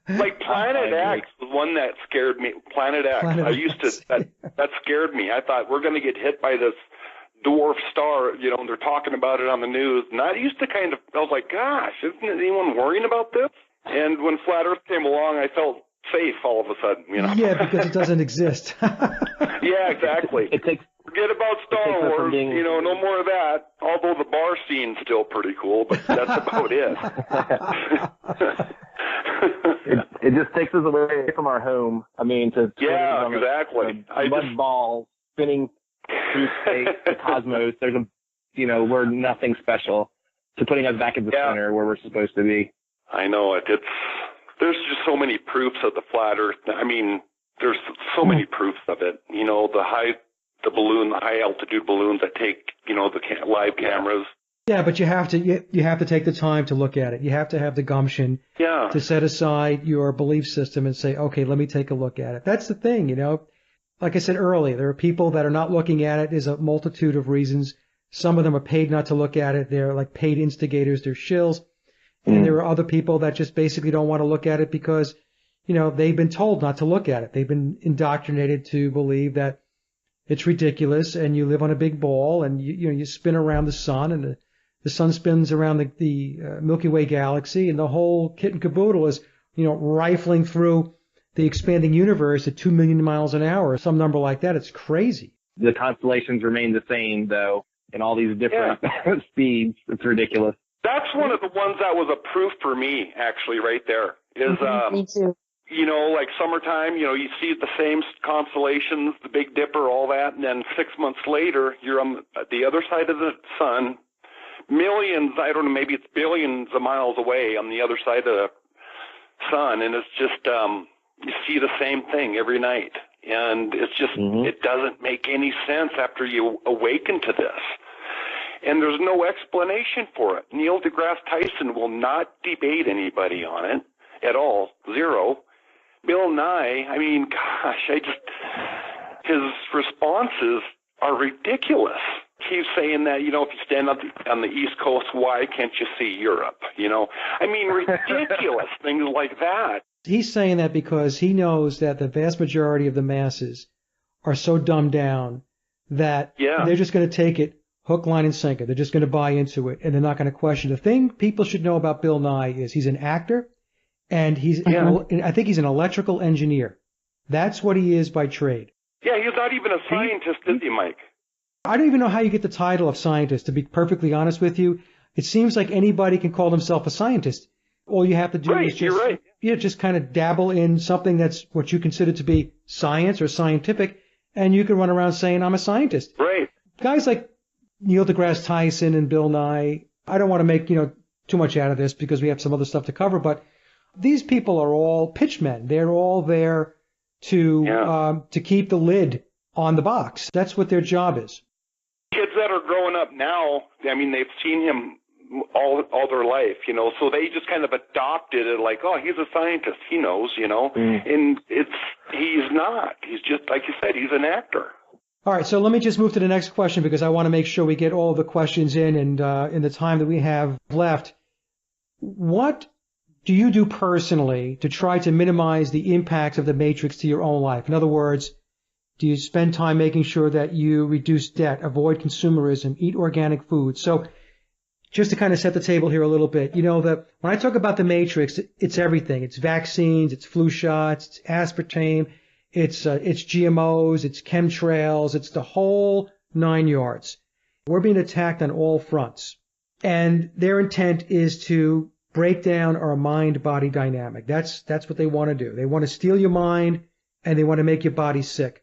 Like Planet X was one that scared me. Planet X. That scared me. I thought we're going to get hit by this dwarf star, you know, and they're talking about it on the news. And I was like, gosh, isn't anyone worrying about this? And when Flat Earth came along, I felt safe all of a sudden, you know. Yeah, because it doesn't exist. Yeah, exactly. Forget about Star Wars, you know, no more of that. Although the bar scene's still pretty cool, but that's about it. It just takes us away from our home. I mean, yeah, exactly. Mud ball spinning through space, the cosmos. We're nothing special. To putting us back at the center where we're supposed to be. I know it. There's just so many proofs of the flat Earth. I mean, there's so many proofs of it. You know, the high altitude balloons that take, you know, the live cameras. Yeah, but you have to take the time to look at it. You have to have the gumption to set aside your belief system and say, okay, let me take a look at it. That's the thing, you know. Like I said earlier, there are people that are not looking at it. There's a multitude of reasons. Some of them are paid not to look at it. They're like paid instigators. They're shills. And there are other people that just basically don't want to look at it because, you know, they've been told not to look at it. They've been indoctrinated to believe that it's ridiculous and you live on a big ball and you spin around the sun and the sun spins around the Milky Way galaxy and the whole kit and caboodle is, you know, rifling through the expanding universe at 2 million miles an hour, some number like that. It's crazy. The constellations remain the same, though, in all these different speeds. It's ridiculous. That's one of the ones that was a proof for me, actually, right there. Me too. You know, like summertime, you know, you see the same constellations, the Big Dipper, all that, and then 6 months later, you're on the other side of the sun, millions, I don't know, maybe it's billions of miles away on the other side of the sun, and it's just, you see the same thing every night. And it's just, it doesn't make any sense after you awaken to this. And there's no explanation for it. Neil deGrasse Tyson will not debate anybody on it at all. Zero. Bill Nye, I mean, gosh, his responses are ridiculous. He's saying that, you know, if you stand up on the East Coast, why can't you see Europe? You know, I mean, ridiculous things like that. He's saying that because he knows that the vast majority of the masses are so dumbed down that they're just going to take it hook, line, and sinker. They're just going to buy into it, and they're not going to question. The thing people should know about Bill Nye is he's an actor, and I think he's an electrical engineer. That's what he is by trade. Yeah, he's not even a scientist, is he, Mike? I don't even know how you get the title of scientist, to be perfectly honest with you. It seems like anybody can call themselves a scientist. All you have to do is just kind of dabble in something that's what you consider to be science or scientific, and you can run around saying, I'm a scientist. Right. Guys like Neil deGrasse Tyson and Bill Nye, I don't want to make, you know, too much out of this because we have some other stuff to cover, but these people are all pitchmen. They're all there to keep the lid on the box. That's what their job is. Kids that are growing up now, I mean, they've seen him all their life, you know, so they just kind of adopted it like, oh, he's a scientist. He knows, you know, and he's not. He's just, like you said, he's an actor. All right, so let me just move to the next question because I want to make sure we get all the questions in, and in the time that we have left, what do you do personally to try to minimize the impacts of the Matrix to your own life? In other words, do you spend time making sure that you reduce debt, avoid consumerism, eat organic food? So just to kind of set the table here a little bit, you know, that when I talk about the Matrix, it's everything. It's vaccines, it's flu shots, it's aspartame, it's GMOs, it's chemtrails, it's the whole 9 yards. We're being attacked on all fronts. And their intent is to break down our mind-body dynamic. That's what they want to do. They want to steal your mind and they want to make your body sick.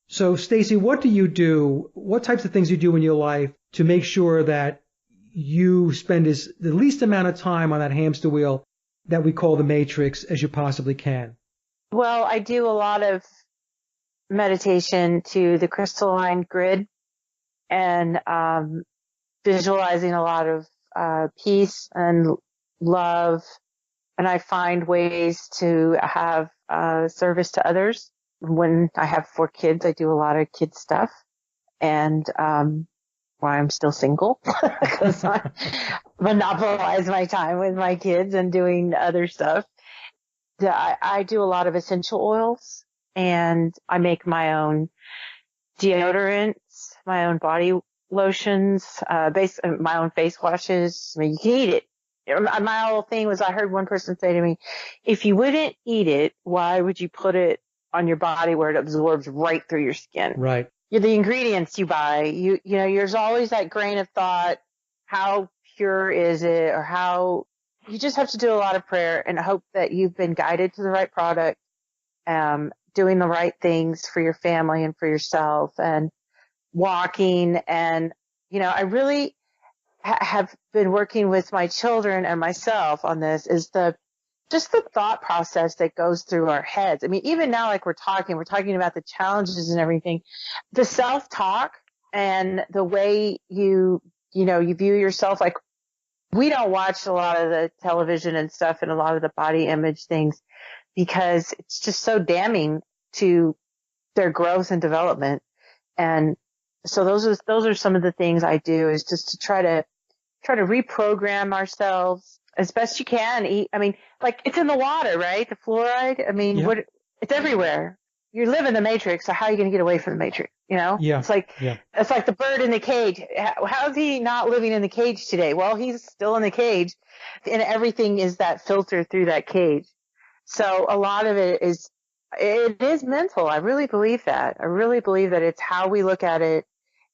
So, Stacy, what do you do? What types of things do you do in your life to make sure that you spend the least amount of time on that hamster wheel that we call the Matrix as you possibly can? Well, I do a lot of meditation to the crystalline grid and visualizing a lot of peace and love. And I find ways to have service to others. When I have 4 kids, I do a lot of kid stuff. And why I'm still single because I monopolize my time with my kids and doing other stuff. I do a lot of essential oils, and I make my own deodorants, my own body lotions, my own face washes. I mean, you can eat it. my whole thing was, I heard one person say to me, if you wouldn't eat it, why would you put it on your body where it absorbs right through your skin? Right. The ingredients you buy, you know, there's always that grain of thought. How pure is it? Or how, you just have to do a lot of prayer and hope that you've been guided to the right product, doing the right things for your family and for yourself, and walking. And, you know, I really have been working with my children and myself on this, is just the thought process that goes through our heads. I mean, even now, like we're talking about the challenges and everything, the self-talk and the way you view yourself. Like, we don't watch a lot of the television and stuff and a lot of the body image things because it's just so damning to their growth and development. And so those are some of the things I do, is just to try to reprogram ourselves as best you can. I mean, like, it's in the water, right? The fluoride. I mean, Yeah. it's everywhere. You live in the matrix, so how are you going to get away from the matrix? You know? Yeah. It's like the bird in the cage. How is he not living in the cage today? Well, he's still in the cage, and everything is that filter through that cage. So a lot of it is mental. I really believe that. I really believe that it's how we look at it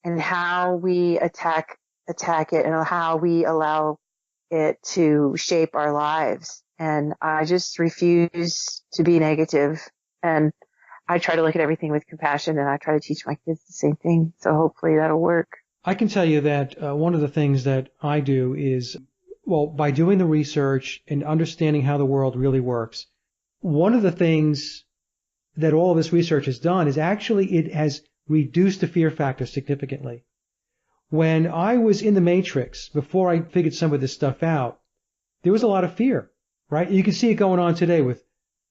and how we attack it, and how we allow it to shape our lives. And I just refuse to be negative. And I try to look at everything with compassion, and I try to teach my kids the same thing. So hopefully that'll work. I can tell you that one of the things that I do is, well, by doing the research and understanding how the world really works, one of the things that all of this research has done is actually it has reduced the fear factor significantly. When I was in the matrix, before I figured some of this stuff out, there was a lot of fear, right? You can see it going on today with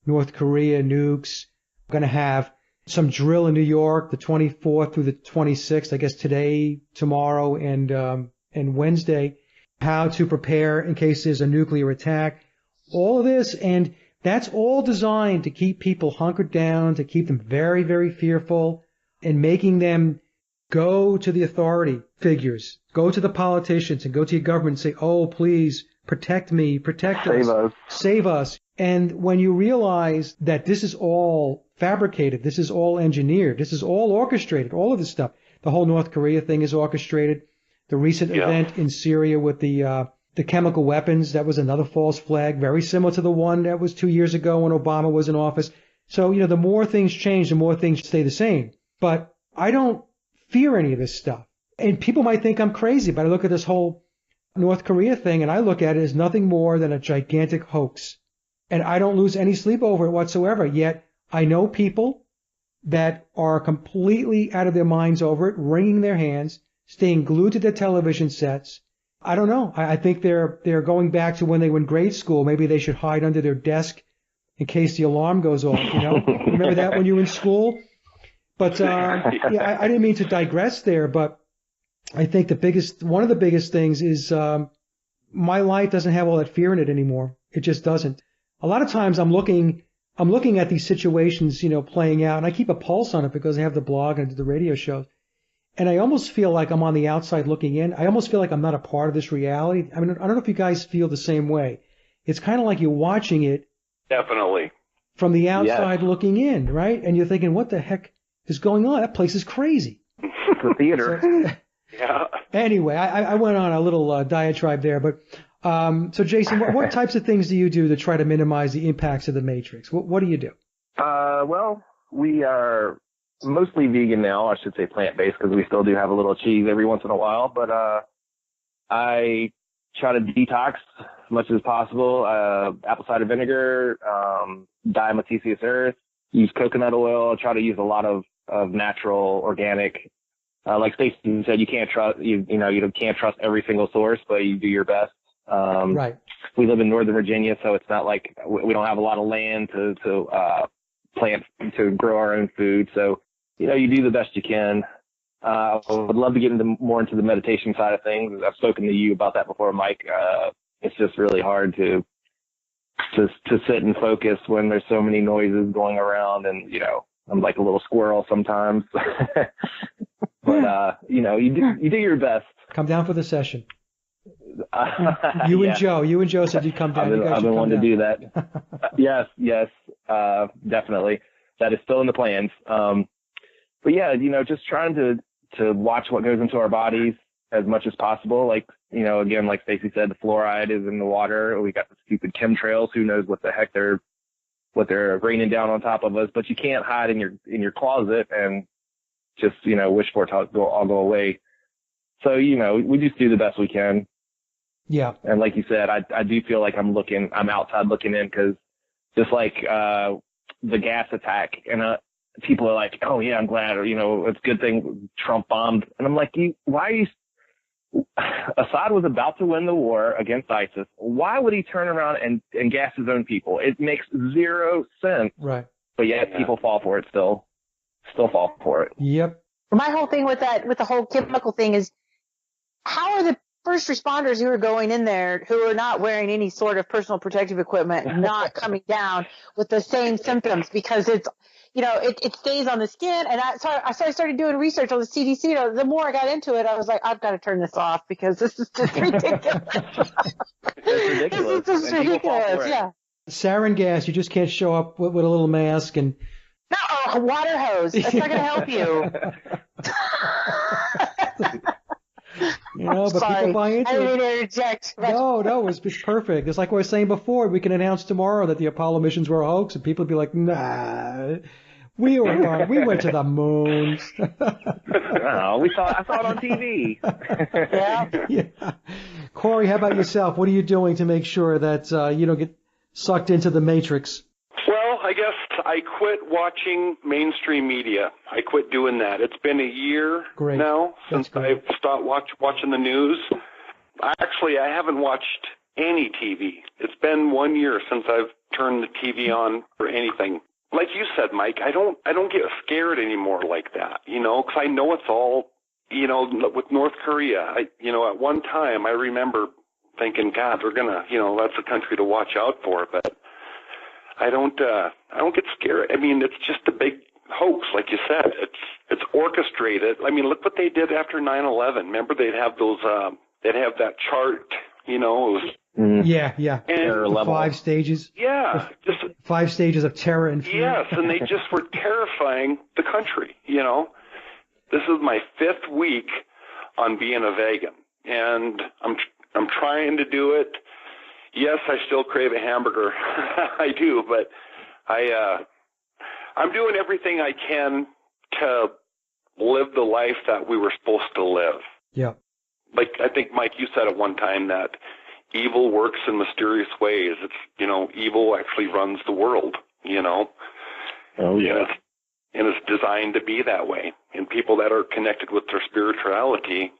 North Korea, nukes. We're going to have some drill in New York, the 24th through the 26th, I guess today, tomorrow, and Wednesday, how to prepare in case there's a nuclear attack. All of this, and that's all designed to keep people hunkered down, to keep them very, very fearful, and making them go to the authority figures, go to the politicians, and go to your government and say, oh, please, protect me, protect us, save us. And when you realize that this is all fabricated, this is all engineered, this is all orchestrated, all of this stuff, the whole North Korea thing is orchestrated. The recent event in Syria with the chemical weapons, that was another false flag, very similar to the one that was 2 years ago when Obama was in office. So, you know, the more things change, the more things stay the same. But I don't fear any of this stuff. And people might think I'm crazy, but I look at this whole North Korea thing and I look at it as nothing more than a gigantic hoax. And I don't lose any sleep over it whatsoever. Yet I know people that are completely out of their minds over it, wringing their hands, staying glued to their television sets. I don't know. I think they're going back to when they were in grade school. Maybe they should hide under their desk in case the alarm goes off, you know? Remember that when you were in school? But I didn't mean to digress there, but I think one of the biggest things is my life doesn't have all that fear in it anymore. It just doesn't. A lot of times I'm looking at these situations, you know, playing out, and I keep a pulse on it because I have the blog and I do the radio shows. And I almost feel like I'm on the outside looking in. I almost feel like I'm not a part of this reality. I mean, I don't know if you guys feel the same way. It's kind of like you're watching it. Definitely. From the outside looking in, right? And you're thinking, what the heck is going on? That place is crazy. It's a theater. Yeah. Anyway, I went on a little diatribe there, but so Jason, what types of things do you do to try to minimize the impacts of the Matrix? What do you do? Well, we are mostly vegan now. I should say plant-based because we still do have a little cheese every once in a while. But I try to detox as much as possible. Apple cider vinegar, dimethysius earth, use coconut oil. I try to use a lot of natural, organic. Like Stacey said, you can't trust you can't trust every single source, but you do your best. Right. We live in Northern Virginia, so it's not like we don't have a lot of land to plant to grow our own food. So you do the best you can. I would love to get more into the meditation side of things. I've spoken to you about that before, Mike. It's just really hard to sit and focus when there's so many noises going around, and I'm like a little squirrel sometimes. But you do your best. Come down for the session. You and Joe said you'd come down. I've been wanting to do that. Yes, definitely. That is still in the plans. But yeah, just trying to watch what goes into our bodies as much as possible. Like, again, like Stacey said, the fluoride is in the water. We got the stupid chemtrails. Who knows what the heck what they're raining down on top of us? But you can't hide in your closet and just wish for it to all go away. So we just do the best we can. Yeah. And like you said, I do feel like I'm outside looking in, because just like the gas attack, and people are like, oh yeah, I'm glad, or it's a good thing Trump bombed, and I'm like, why are you? Assad was about to win the war against ISIS. Why would he turn around and gas his own people? It makes zero sense. Right. But yet people fall for it still fall for it. Yep. My whole thing with the whole chemical thing is, how are the first responders who are going in there, who are not wearing any sort of personal protective equipment, not coming down with the same symptoms? Because it's, it stays on the skin. And so I started doing research on the CDC. The more I got into it, I was like, I've got to turn this off, because this is just ridiculous. It's ridiculous. This is just ridiculous. Yeah. Sarin gas, you just can't show up with a little mask and. No, a water hose. That's not going to help you. But sorry. people buy into it. I didn't interject. No, it's perfect. It's like what I was saying before. We can announce tomorrow that the Apollo missions were a hoax, and people would be like, nah, we went to the moon. I saw it on TV. Yeah. Corey, how about yourself? What are you doing to make sure that you don't get sucked into the matrix? Well, I guess I quit watching mainstream media. I quit doing that. It's been a year now since I've stopped watching the news. Actually, I haven't watched any TV. It's been 1 year since I've turned the TV on for anything. Like you said, Mike, I don't get scared anymore like that, because I know it's all, with North Korea. At one time I remember thinking, God, we're gonna, that's a country to watch out for, but I don't get scared. I mean, it's just a big hoax, like you said. It's orchestrated. I mean, look what they did after 9/11. Remember, they'd have that chart, it was. Yeah. And the 5 stages. Yeah. Just 5 stages of terror and fear. Yes, and they just were terrifying the country, This is my 5th week on being a vegan, and I'm trying to do it. Yes, I still crave a hamburger. I do, but I'm doing everything I can to live the life that we were supposed to live. Yeah. Like I think, Mike, you said at one time that evil works in mysterious ways. It's, evil actually runs the world, Oh, yeah. And it's designed to be that way. And people that are connected with their spirituality,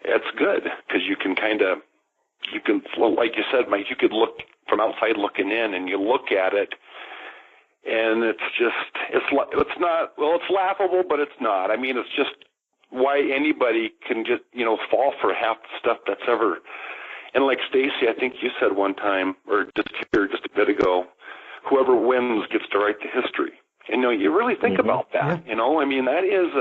it's good, because you can, like you said, Mike, you could look from outside looking in, and you look at it, and it's laughable, but it's not. I mean, it's just why anybody can just, fall for half the stuff that's ever. And like Stacey, I think you said one time, or just a bit ago, whoever wins gets to write the history. And you really think about that. Yeah. I mean, that is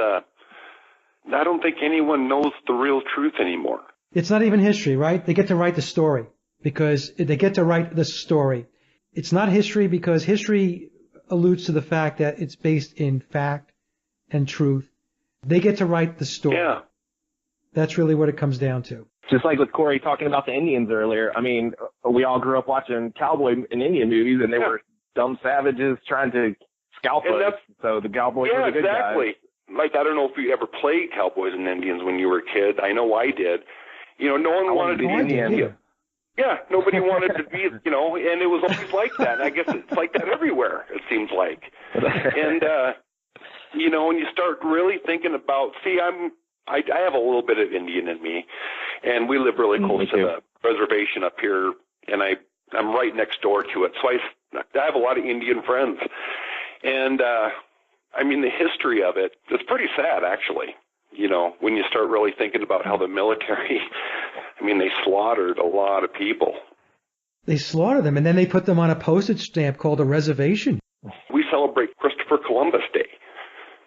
I don't think anyone knows the real truth anymore. It's not even history, right? They get to write the story because they get to write the story. It's not history because history alludes to the fact that it's based in fact and truth. They get to write the story. Yeah. That's really what it comes down to. Just like with Corey talking about the Indians earlier. I mean, we all grew up watching cowboy and Indian movies, and they were dumb savages trying to scalp us. So the cowboys were the good guys. Like, I don't know if you ever played Cowboys and Indians when you were a kid. I know I did. No one wanted to be Indian. Yeah, nobody wanted to be, and it was always like that. And I guess it's like that everywhere, it seems like. And, when you start really thinking about, I have a little bit of Indian in me, and we live really close to the reservation up here, and I'm right next door to it. So I have a lot of Indian friends. And, I mean, the history of it, it's pretty sad, actually. When you start really thinking about how the military, they slaughtered a lot of people. They slaughter them, and then they put them on a postage stamp called a reservation. We celebrate Christopher Columbus Day,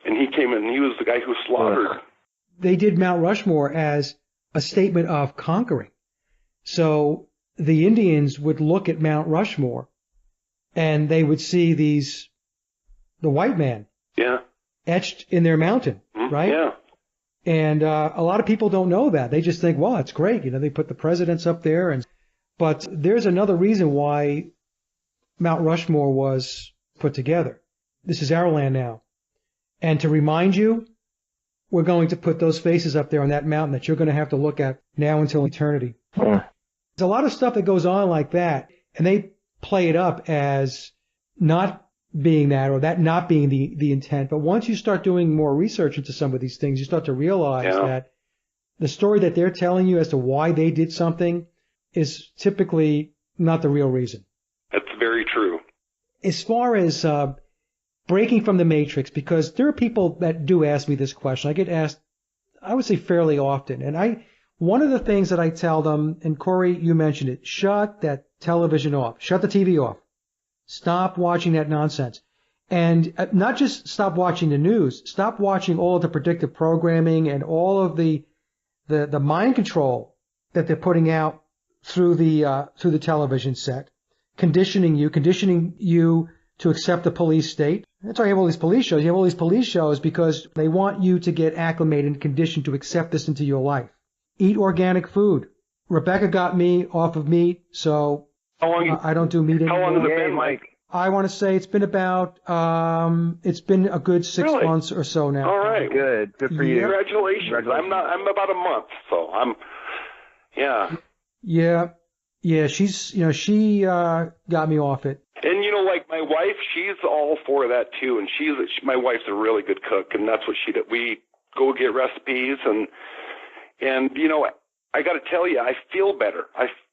and he came in, he was the guy who slaughtered. They did Mount Rushmore as a statement of conquering. So the Indians would look at Mount Rushmore and they would see the white man etched in their mountain, right? Yeah. And a lot of people don't know that. They just think, well, it's great. They put the presidents up there. But there's another reason why Mount Rushmore was put together. This is our land now. And to remind you, we're going to put those faces up there on that mountain that you're going to have to look at now until eternity. There's a lot of stuff that goes on like that, and they play it up as not being that or that not being the intent. But once you start doing more research into some of these things, you start to realize that the story that they're telling you as to why they did something is typically not the real reason. That's very true. As far as breaking from the matrix, because there are people that do ask me this question. I get asked, I would say fairly often. And one of the things that I tell them, and Corey, you mentioned it, shut that television off. Shut the TV off. Stop watching that nonsense. And not just stop watching the news. Stop watching all of the predictive programming and all of the mind control that they're putting out through the television set, conditioning you to accept the police state. That's why you have all these police shows. You have all these police shows because they want you to get acclimated and conditioned to accept this into your life. Eat organic food. Rebecca got me off of meat, so I don't do meat anymore. How long has it been, Mike? I want to say it's been about it's been a good 6 months or so now. All right, Good for you. Congratulations. I'm about a month, so Yeah, she got me off it. And like my wife, she's all for that too, and my wife's a really good cook, and that's what she did. We go get recipes, and I got to tell you, I feel better.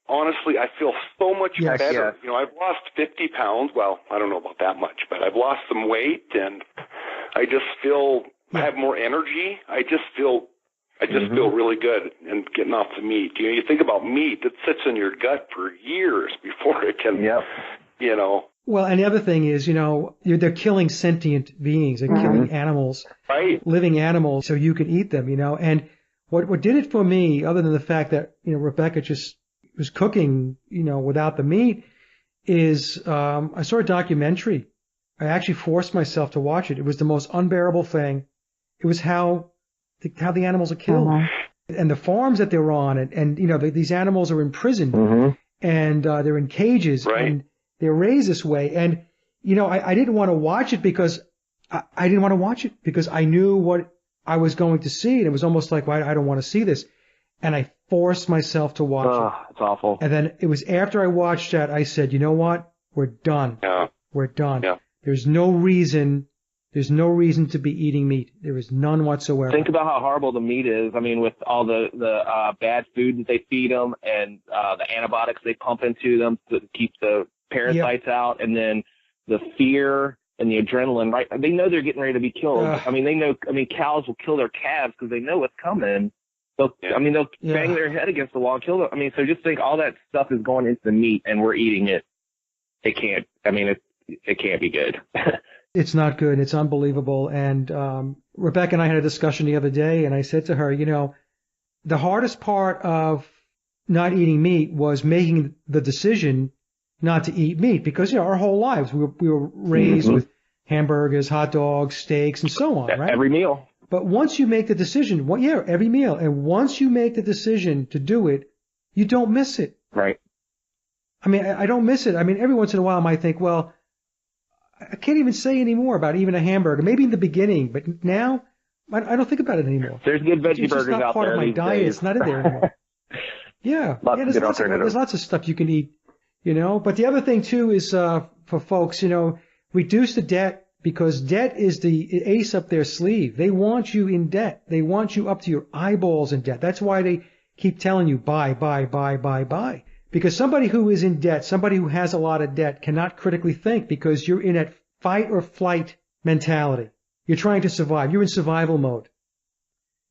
Honestly, I feel so much better. Yes. I've lost 50 pounds. Well, I don't know about that much, but I've lost some weight, and I just feel I have more energy. I just feel really good and getting off the meat. You think about meat that sits in your gut for years before it can, Well, and the other thing is, they're killing sentient beings. They're killing animals, living animals, so you can eat them, And what did it for me, other than the fact that, Rebecca just was cooking, without the meat, is I saw a documentary. I actually forced myself to watch it. It was the most unbearable thing. It was how the animals are killed and the farms that they're on. And these animals are imprisoned and they're in cages and they're raised this way. And, I didn't want to watch it because I didn't want to watch it because I knew what I was going to see. And it was almost like, well, I don't want to see this. And I forced myself to watch it. It's awful. And then it was after I watched that, I said, you know what? We're done. Yeah. We're done. Yeah. There's no reason to be eating meat. There is none whatsoever. Think about how horrible the meat is. I mean, with all the bad food that they feed them and the antibiotics they pump into them to keep the parasites out, and then the fear and the adrenaline, right? They know they're getting ready to be killed. Cows will kill their calves because they know what's coming. They'll bang their head against the wall and kill them. So just think all that stuff is going into the meat and we're eating it. It can't be good. It's not good. It's unbelievable. And Rebecca and I had a discussion the other day, and I said to her, the hardest part of not eating meat was making the decision not to eat meat because, our whole lives we were raised with hamburgers, hot dogs, steaks, and so on, right? Every meal. But once you make the decision, every meal, and once you make the decision to do it, you don't miss it. Right. I don't miss it. Every once in a while I might think, well, I can't even say any more about even a hamburger. Maybe in the beginning, but now I don't think about it anymore. There's good veggie burgers out there. It's just not part of my diet. It's not in there anymore. There's lots of stuff you can eat, But the other thing too is for folks, reduce the debt. Because debt is the ace up their sleeve. They want you in debt. They want you up to your eyeballs in debt. That's why they keep telling you buy. Because somebody who is in debt, somebody who has a lot of debt cannot critically think because you're in a fight or flight mentality. You're trying to survive. You're in survival mode.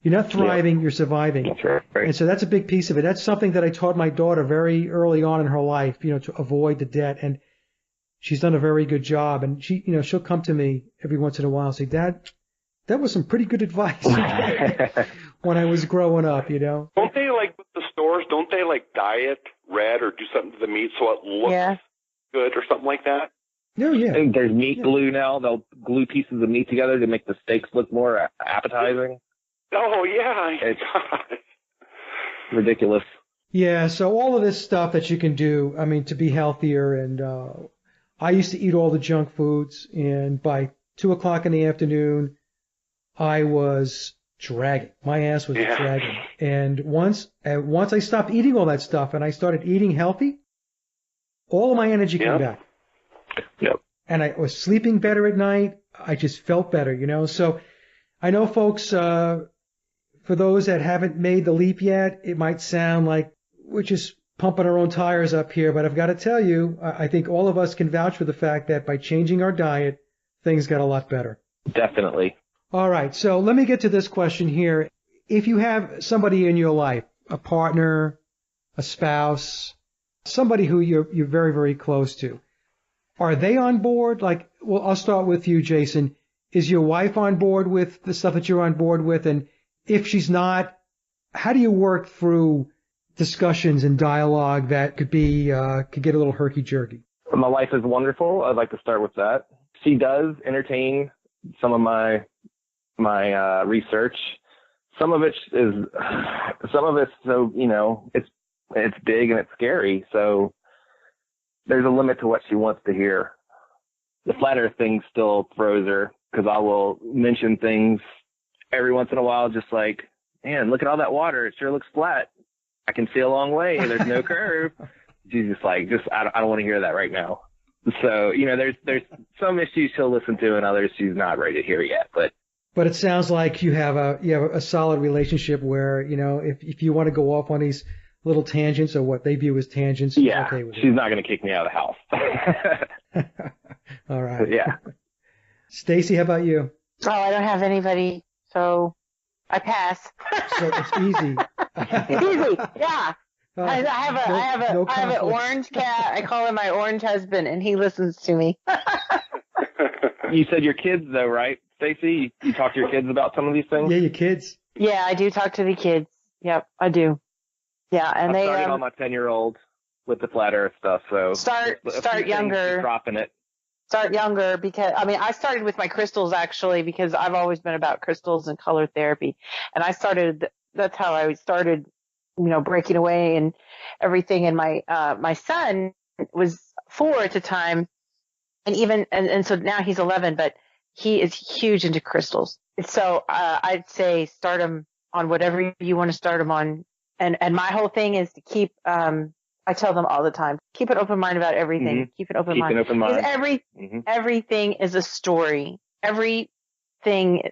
You're not thriving, you're surviving. That's right. And so that's a big piece of it. That's something that I taught my daughter very early on in her life, to avoid the debt. And she's done a very good job, and she'll come to me every once in a while and say, Dad, that was some pretty good advice when I was growing up, Don't they, like with the store stores, don't they like dye it red or do something to the meat so it looks good or something like that? No, yeah. And there's meat glue now. They'll glue pieces of meat together to make the steaks look more appetizing. Oh, yeah. It's ridiculous. Yeah, so all of this stuff that you can do, I mean, to be healthier, and I used to eat all the junk foods, and by 2 o'clock in the afternoon, I was dragging. My ass was dragging. And once I stopped eating all that stuff and I started eating healthy, all of my energy came back. Yep. And I was sleeping better at night. I just felt better, you know. So I know, folks, for those that haven't made the leap yet, it might sound like we're just pumping our own tires up here. But I've got to tell you, I think all of us can vouch for the fact that by changing our diet, things got a lot better. Definitely. All right. So let me get to this question here. If you have somebody in your life, a partner, a spouse, somebody who you're very, very close to, are they on board? Like, well, I'll start with you, Jason. Is your wife on board with the stuff that you're on board with? And if she's not, how do you work through discussions and dialogue that could get a little herky-jerky? My wife is wonderful. I'd like to start with that. She does entertain some of my research. Some of it's so, you know, it's big and it's scary. So there's a limit to what she wants to hear. The flat earth thing still throws her, because I will mention things every once in a while, just like, man, look at all that water. It sure looks flat. I can see a long way. There's no curve. She's just like, I don't want to hear that right now. So, you know, there's some issues she'll listen to and others she's not ready to hear yet. But it sounds like you have a solid relationship where, you know, if you want to go off on these little tangents or what they view as tangents, she's okay with it. She's not going to kick me out of the house. All right. Yeah. Stacy, how about you? Oh, I don't have anybody, so I pass. So it's easy. Easy, yeah. I have an orange cat. I call him my orange husband, and he listens to me. You said your kids, though, right, Stacy? You talk to your kids about some of these things? Yeah, your kids. Yeah, I do talk to the kids. Yep, I do. Yeah, and I'm starting on my 10-year-old with the flat earth stuff. So start younger. Dropping it. Start younger, because I started with my crystals actually, because I've always been about crystals and color therapy, and that's how I started, you know, breaking away and everything. And my son was 4 at the time, and so now he's 11, but he is huge into crystals. So I'd say start him on whatever you want to start him on, and my whole thing is to keep. I tell them all the time, keep an open mind about everything. Mm-hmm. Keep an open mind. Because everything is a story. Everything.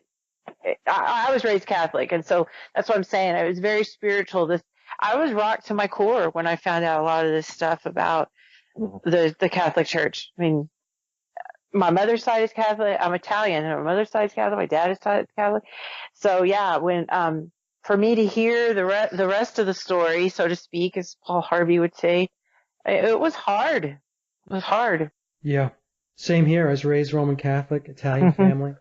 I was raised Catholic, and so that's what I'm saying. I was very spiritual. I was rocked to my core when I found out a lot of this stuff about the Catholic Church. I mean, my mother's side is Catholic. I'm Italian, and my mother's side is Catholic. My dad is Catholic. So yeah, when for me to hear the rest of the story, so to speak, as Paul Harvey would say, it was hard. It was hard. Yeah. Same here. I was raised Roman Catholic, Italian family.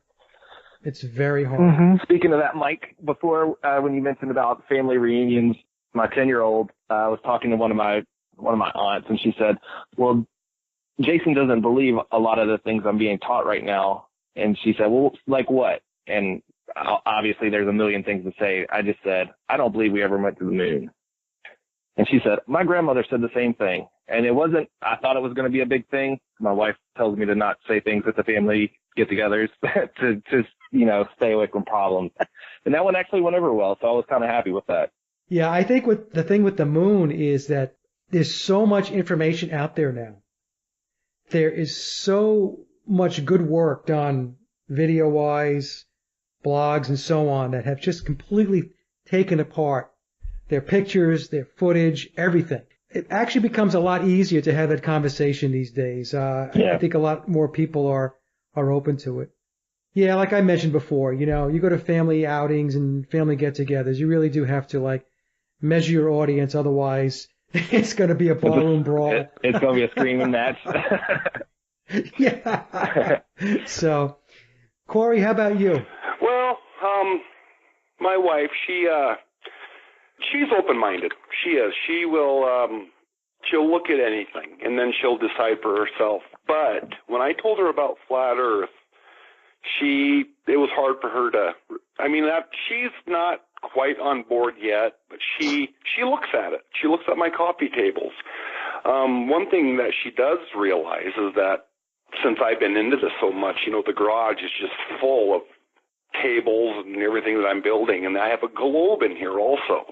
It's very hard. Mm-hmm. Speaking of that, Mike, before when you mentioned about family reunions, my 10-year-old was talking to one of my aunts, and she said, well, Jason doesn't believe a lot of the things I'm being taught right now. And she said, well, like what? And obviously there's a million things to say. I just said, I don't believe we ever went to the moon. And she said, my grandmother said the same thing. And I thought it was going to be a big thing. My wife tells me to not say things at the family get-togethers to just, you know, stay away from problems. And that one actually went over well. So I was kind of happy with that. Yeah. I think the thing with the moon is that there's so much information out there now. There is so much good work done video-wise, blogs and so on, that have just completely taken apart their pictures, their footage, everything. It actually becomes a lot easier to have that conversation these days. I think a lot more people are open to it. Yeah, like I mentioned before, you know, you go to family outings and family get-togethers, you really do have to like measure your audience, otherwise it's going to be a ballroom brawl. It's going to be a screaming match. Yeah. So, Corey, how about you? Well, my wife, She's open-minded. She is. She will, she'll look at anything, and then she'll decide for herself. But when I told her about flat Earth, it was hard for her to, she's not quite on board yet, but she looks at it. She looks at my coffee tables. One thing that she does realize is that since I've been into this so much, the garage is just full of tables and everything that I'm building, and I have a globe in here also.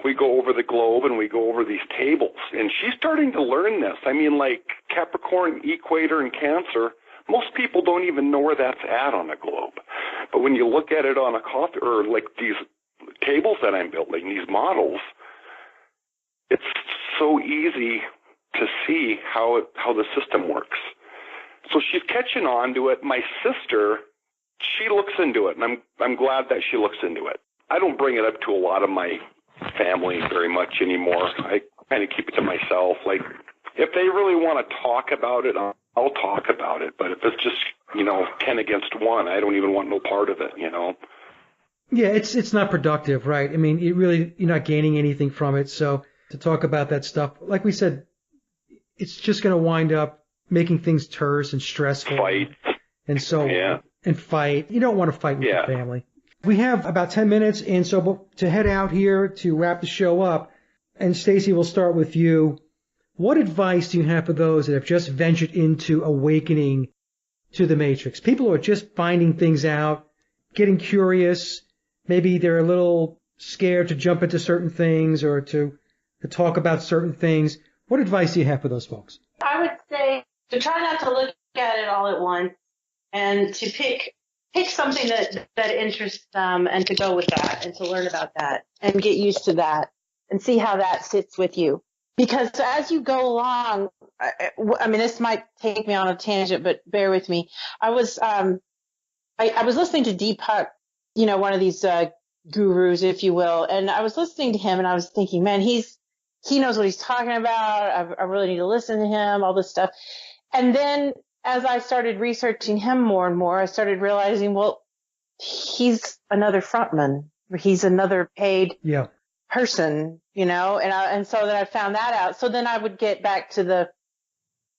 We go over the globe and we go over these tables, and she's starting to learn this. Like Capricorn, Equator, and Cancer, most people don't even know where that's at on a globe. But when you look at it on a coffee, or like these tables that I'm building, these models, it's so easy to see how the system works. So she's catching on to it. My sister, she looks into it, and I'm glad that she looks into it. I don't bring it up to a lot of my family very much anymore. I kind of keep it to myself. Like, if they really want to talk about it, I'll talk about it. But if it's just, 10 against 1, I don't even want no part of it, Yeah, it's not productive, right? You're not gaining anything from it. So to talk about that stuff, like we said, it's just going to wind up making things terse and stressful. Fight. And so, yeah. And fight. You don't want to fight with your family. We have about 10 minutes, and so to head out here to wrap the show up, and Stacy, we'll start with you. What advice do you have for those that have just ventured into awakening to the Matrix? People who are just finding things out, getting curious, maybe they're a little scared to jump into certain things or to talk about certain things. What advice do you have for those folks? I would say to try not to look at it all at once, and to pick something that interests them and to go with that and to learn about that and get used to that and see how that sits with you. Because as you go along, this might take me on a tangent, but bear with me. I was listening to Deepak, one of these gurus, if you will, and I was listening to him and I was thinking, man, he knows what he's talking about. I really need to listen to him, all this stuff. And then as I started researching him more and more, I started realizing, well, he's another frontman. He's another paid person, and so then I found that out. So then I would get back to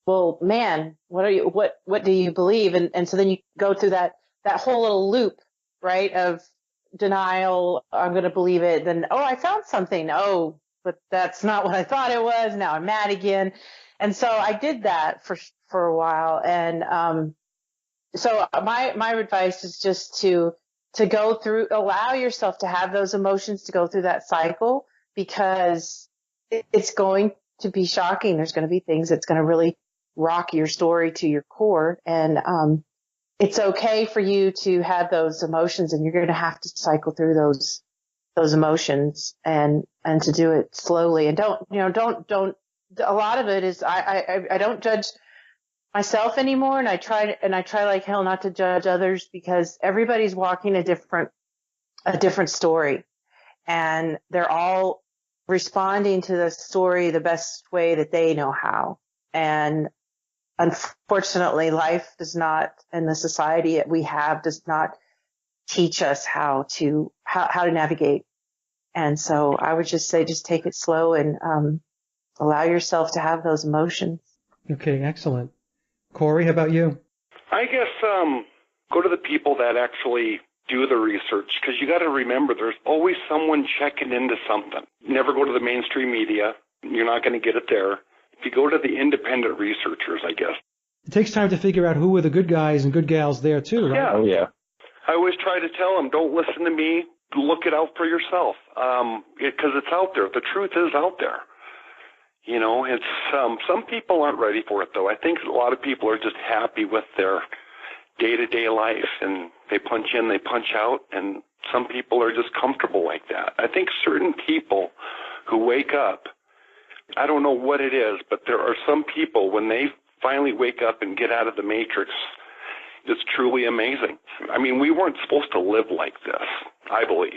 well, man, what do you believe? And so then you go through that whole little loop, right, of denial. I'm going to believe it. Then, I found something. Oh, but that's not what I thought it was. Now I'm mad again. And so I did that for a while. And so my advice is just to go through, allow yourself to have those emotions, to go through that cycle, because it's going to be shocking. There's going to be things that's going to really rock your story to your core. And it's okay for you to have those emotions, and you're going to have to cycle through those emotions and to do it slowly. And don't a lot of it is I don't judge myself anymore, and I try like hell not to judge others, because everybody's walking a different story, and they're all responding to the story the best way that they know how. And unfortunately, life does not, and the society that we have does not teach us how to navigate. And so I would just say, just take it slow and allow yourself to have those emotions. Okay, excellent. Corey, how about you? I guess go to the people that actually do the research, because you got to remember there's always someone checking into something. Never go to the mainstream media. You're not going to get it there. If you go to the independent researchers, I guess. It takes time to figure out who are the good guys and good gals there too, right? Yeah. Oh, yeah. I always try to tell them, don't listen to me. Look it out for yourself, because it's out there. The truth is out there. It's some people aren't ready for it, though. I think a lot of people are just happy with their day-to-day life, and they punch in, they punch out, and some people are just comfortable like that. I think certain people who wake up, I don't know what it is, but there are some people, when they finally wake up and get out of the matrix, it's truly amazing. We weren't supposed to live like this, I believe.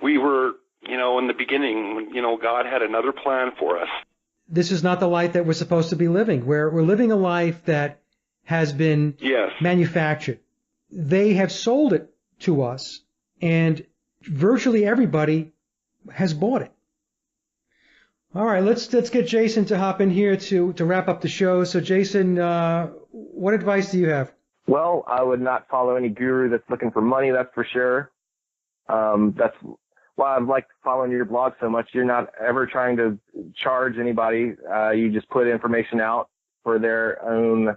We were, in the beginning, God had another plan for us. This is not the life that we're supposed to be living. We're living a life that has been manufactured. They have sold it to us, and virtually everybody has bought it. All right, let's get Jason to hop in here to wrap up the show. So, Jason, what advice do you have? Well, I would not follow any guru that's looking for money, that's for sure. That's why I've liked following your blog so much. You're not ever trying to charge anybody. You just put information out for their own,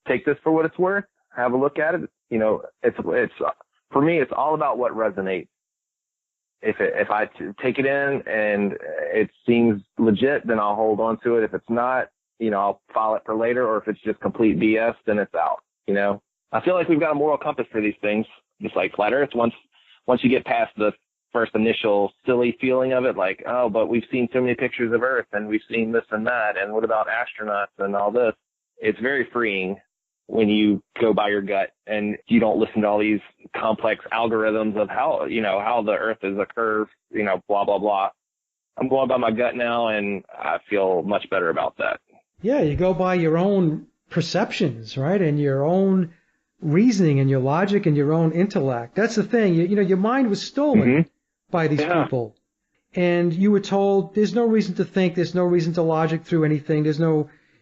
take this for what it's worth, have a look at it. It's for me, it's all about what resonates. If I take it in and it seems legit, then I'll hold on to it. If it's not, I'll file it for later, or if it's just complete BS, then it's out. I feel like we've got a moral compass for these things, just like flat Earth. Once you get past the first initial silly feeling of it, like, oh, but we've seen so many pictures of Earth and we've seen this and that, and what about astronauts and all this? It's very freeing when you go by your gut and you don't listen to all these complex algorithms of how the Earth is a curve, blah, blah, blah. I'm going by my gut now, and I feel much better about that. Yeah, you go by your own perceptions, right? And your own reasoning and your logic and your own intellect. That's the thing. Your mind was stolen by these people. And you were told there's no reason to think, there's no reason to logic through anything.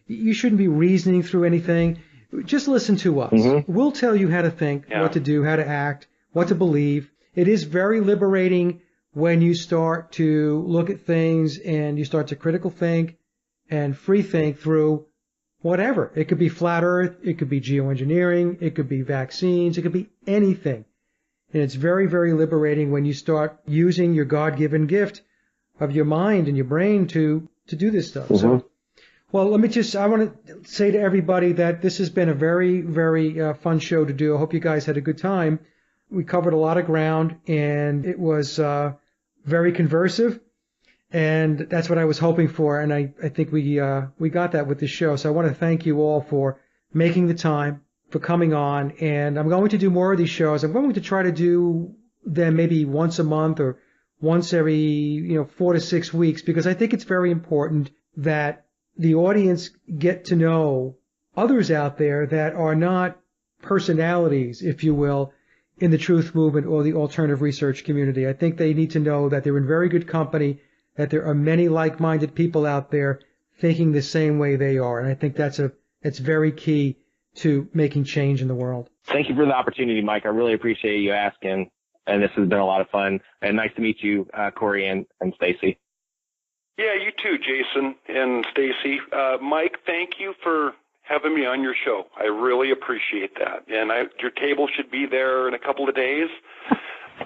You shouldn't be reasoning through anything. Just listen to us. We'll tell you how to think, what to do, how to act, what to believe. It is very liberating when you start to look at things and you start to critical think and free think through whatever. It could be flat Earth, it could be geoengineering, it could be vaccines, it could be anything. And it's very, very liberating when you start using your God-given gift of your mind and your brain to do this stuff. So, well, I want to say to everybody that this has been a very, very fun show to do. I hope you guys had a good time. We covered a lot of ground, and it was very conversive, and that's what I was hoping for, and I think we got that with this show. So I want to thank you all for making the time, for coming on, and I'm going to do more of these shows. I'm going to try to do them maybe once a month or once every 4 to 6 weeks, because I think it's very important that the audience get to know others out there that are not personalities, if you will, in the truth movement or the alternative research community. I think they need to know that they're in very good company, that there are many like-minded people out there thinking the same way they are. And I think it's very key to making change in the world. Thank you for the opportunity, Mike. I really appreciate you asking. And this has been a lot of fun. And nice to meet you, Corey and Stacy. Yeah, you too, Jason and Stacy. Mike, thank you for having me on your show. I really appreciate that. And your table should be there in a couple of days.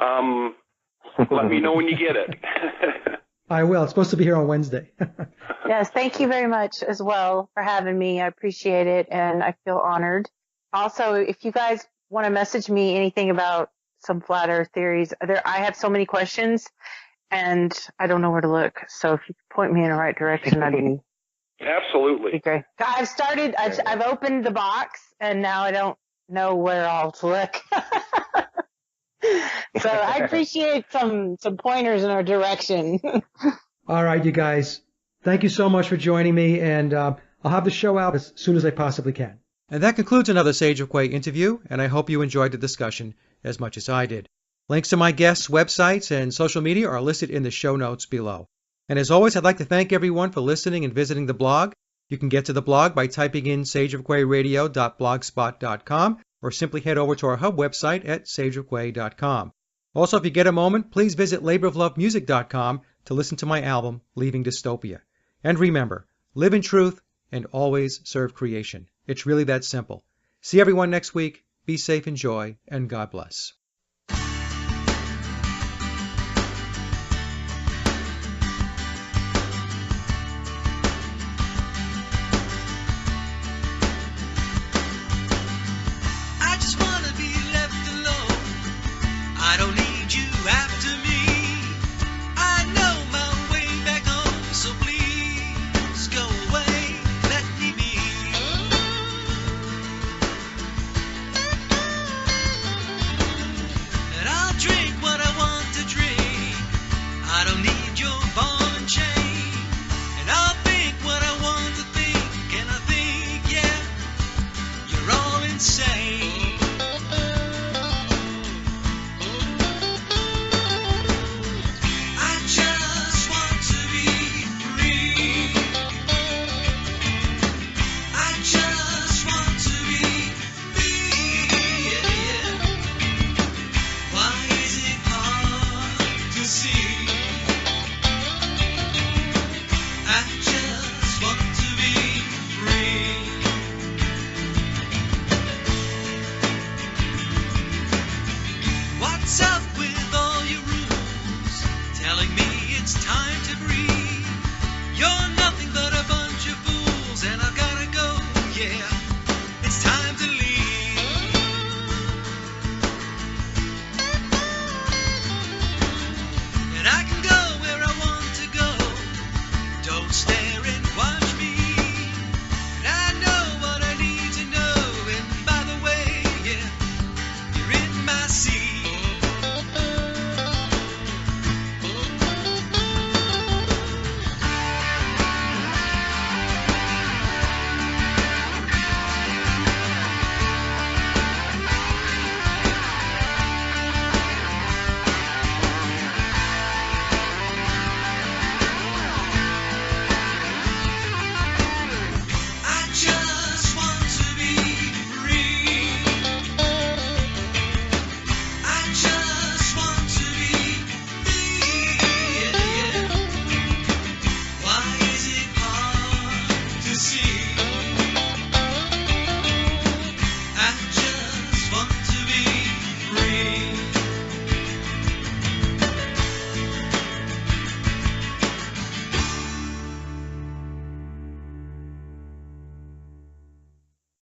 Let me know when you get it. I will. It's supposed to be here on Wednesday. Yes, thank you very much as well for having me. I appreciate it, and I feel honored. Also, if you guys want to message me anything about some flat Earth theories, I have so many questions, and I don't know where to look. So if you could point me in the right direction, I'd be absolutely great. I've opened the box, and now I don't know where all to look. So I appreciate some pointers in our direction. All right, you guys. Thank you so much for joining me, and I'll have the show out as soon as I possibly can. And that concludes another Sage of Quay interview, and I hope you enjoyed the discussion as much as I did. Links to my guests' websites and social media are listed in the show notes below. And as always, I'd like to thank everyone for listening and visiting the blog. You can get to the blog by typing in sageofquayradio.blogspot.com or simply head over to our hub website at sageofquay.com. Also, if you get a moment, please visit laboroflovemusic.com to listen to my album, Leaving Dystopia. And remember, live in truth and always serve creation. It's really that simple. See everyone next week. Be safe, enjoy, and God bless.